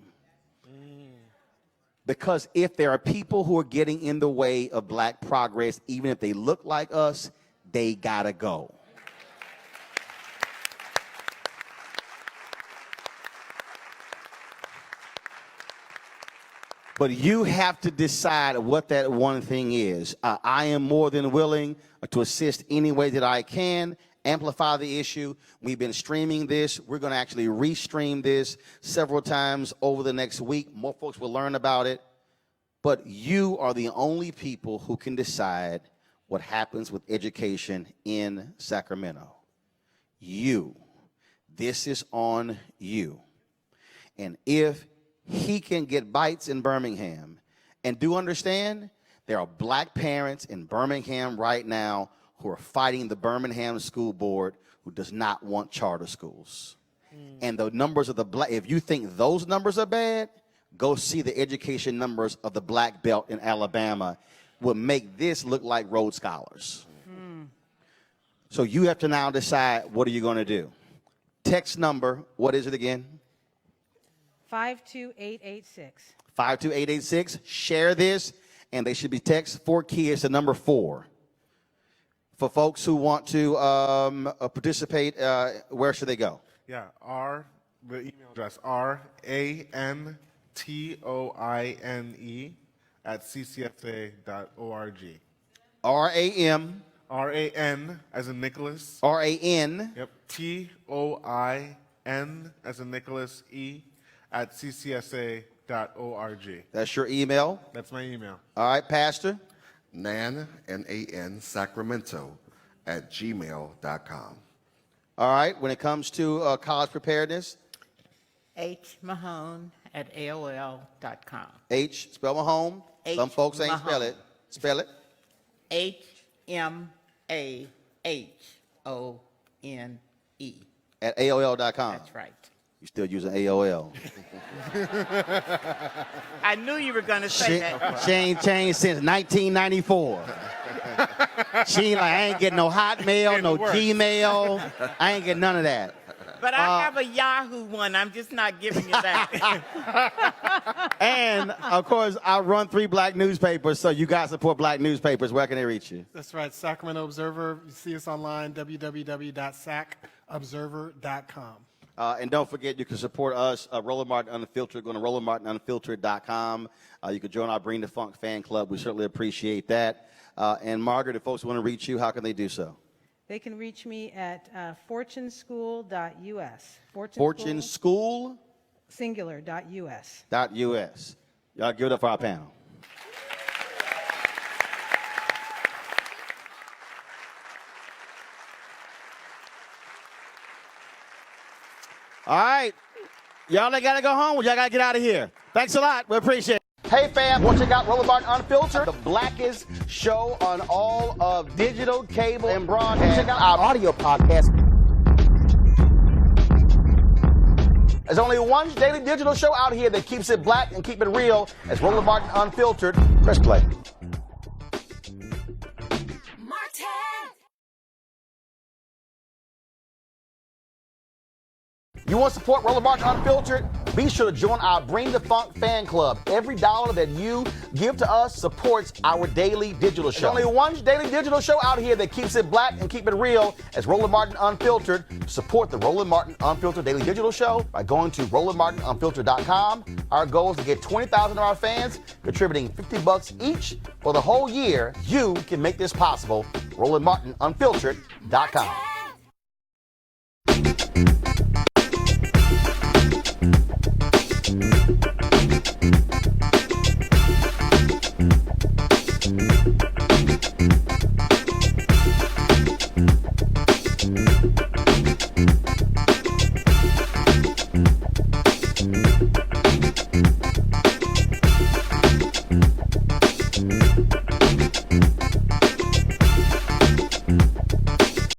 Because if there are people who are getting in the way of black progress, even if they look like us, they gotta go. But you have to decide what that one thing is. I am more than willing to assist any way that I can, amplify the issue. We've been streaming this. We're going to actually restream this several times over the next week. More folks will learn about it. But you are the only people who can decide what happens with education in Sacramento. You. This is on you. And if he can get bites in Birmingham, and do understand, there are black parents in Birmingham right now who are fighting the Birmingham School Board who does not want charter schools. And the numbers of the black, if you think those numbers are bad, go see the education numbers of the black belt in Alabama. Will make this look like Rhodes Scholars. So you have to now decide, what are you going to do? Text number, what is it again? 52886. 52886. Share this, and they should be text 4 kids to number 4. For folks who want to participate, where should they go? Yeah, the email address, RANTOINE@ccsa.org. R-A-M. R-A-N as in Nicholas. R-A-N. Yep. T-O-I-N as in Nicholas E @ccsa.org. That's your email? That's my email. All right, Pastor? Nan, N-A-N, Sacramento @gmail.com. All right, when it comes to college preparedness? hmahone@aol.com. H, spell Mahone. Some folks ain't spell it. Spell it. HMAHONE. At AOL.com. That's right. You still using AOL. I knew you were going to say that. She ain't changed since 1994. She ain't like, I ain't getting no Hotmail, no Gmail. I ain't getting none of that. But I have a Yahoo one. I'm just not giving you that. And, of course, I run 3 black newspapers, so you guys support black newspapers. Where can they reach you? That's right, Sacramento Observer. You see us online, www.sacobserver.com. And don't forget, you can support us, Roland Martin Unfiltered. Go to RolandMartinUnfiltered.com. You can join our Bring the Funk fan club. We certainly appreciate that. And Margaret, if folks want to reach you, how can they do so? They can reach me at fortuneschool.us. Fortune School? Singular.us. .us. Y'all give it up for our panel. All right. Y'all that got to go home. Y'all got to get out of here. Thanks a lot. We appreciate it. Hey, fam. Want to check out Roland Martin Unfiltered? The blackest show on all of digital, cable, and broadcast. Check out our audio podcast. There's only one daily digital show out here that keeps it black and keep it real. It's Roland Martin Unfiltered. Press play. You want to support Roland Martin Unfiltered? Be sure to join our Bring the Funk fan club. Every dollar that you give to us supports our daily digital show. There's only one daily digital show out here that keeps it black and keep it real. It's Roland Martin Unfiltered. Support the Roland Martin Unfiltered daily digital show by going to RolandMartinUnfiltered.com. Our goal is to get 20,000 of our fans contributing $50 each for the whole year. You can make this possible. RolandMartinUnfiltered.com.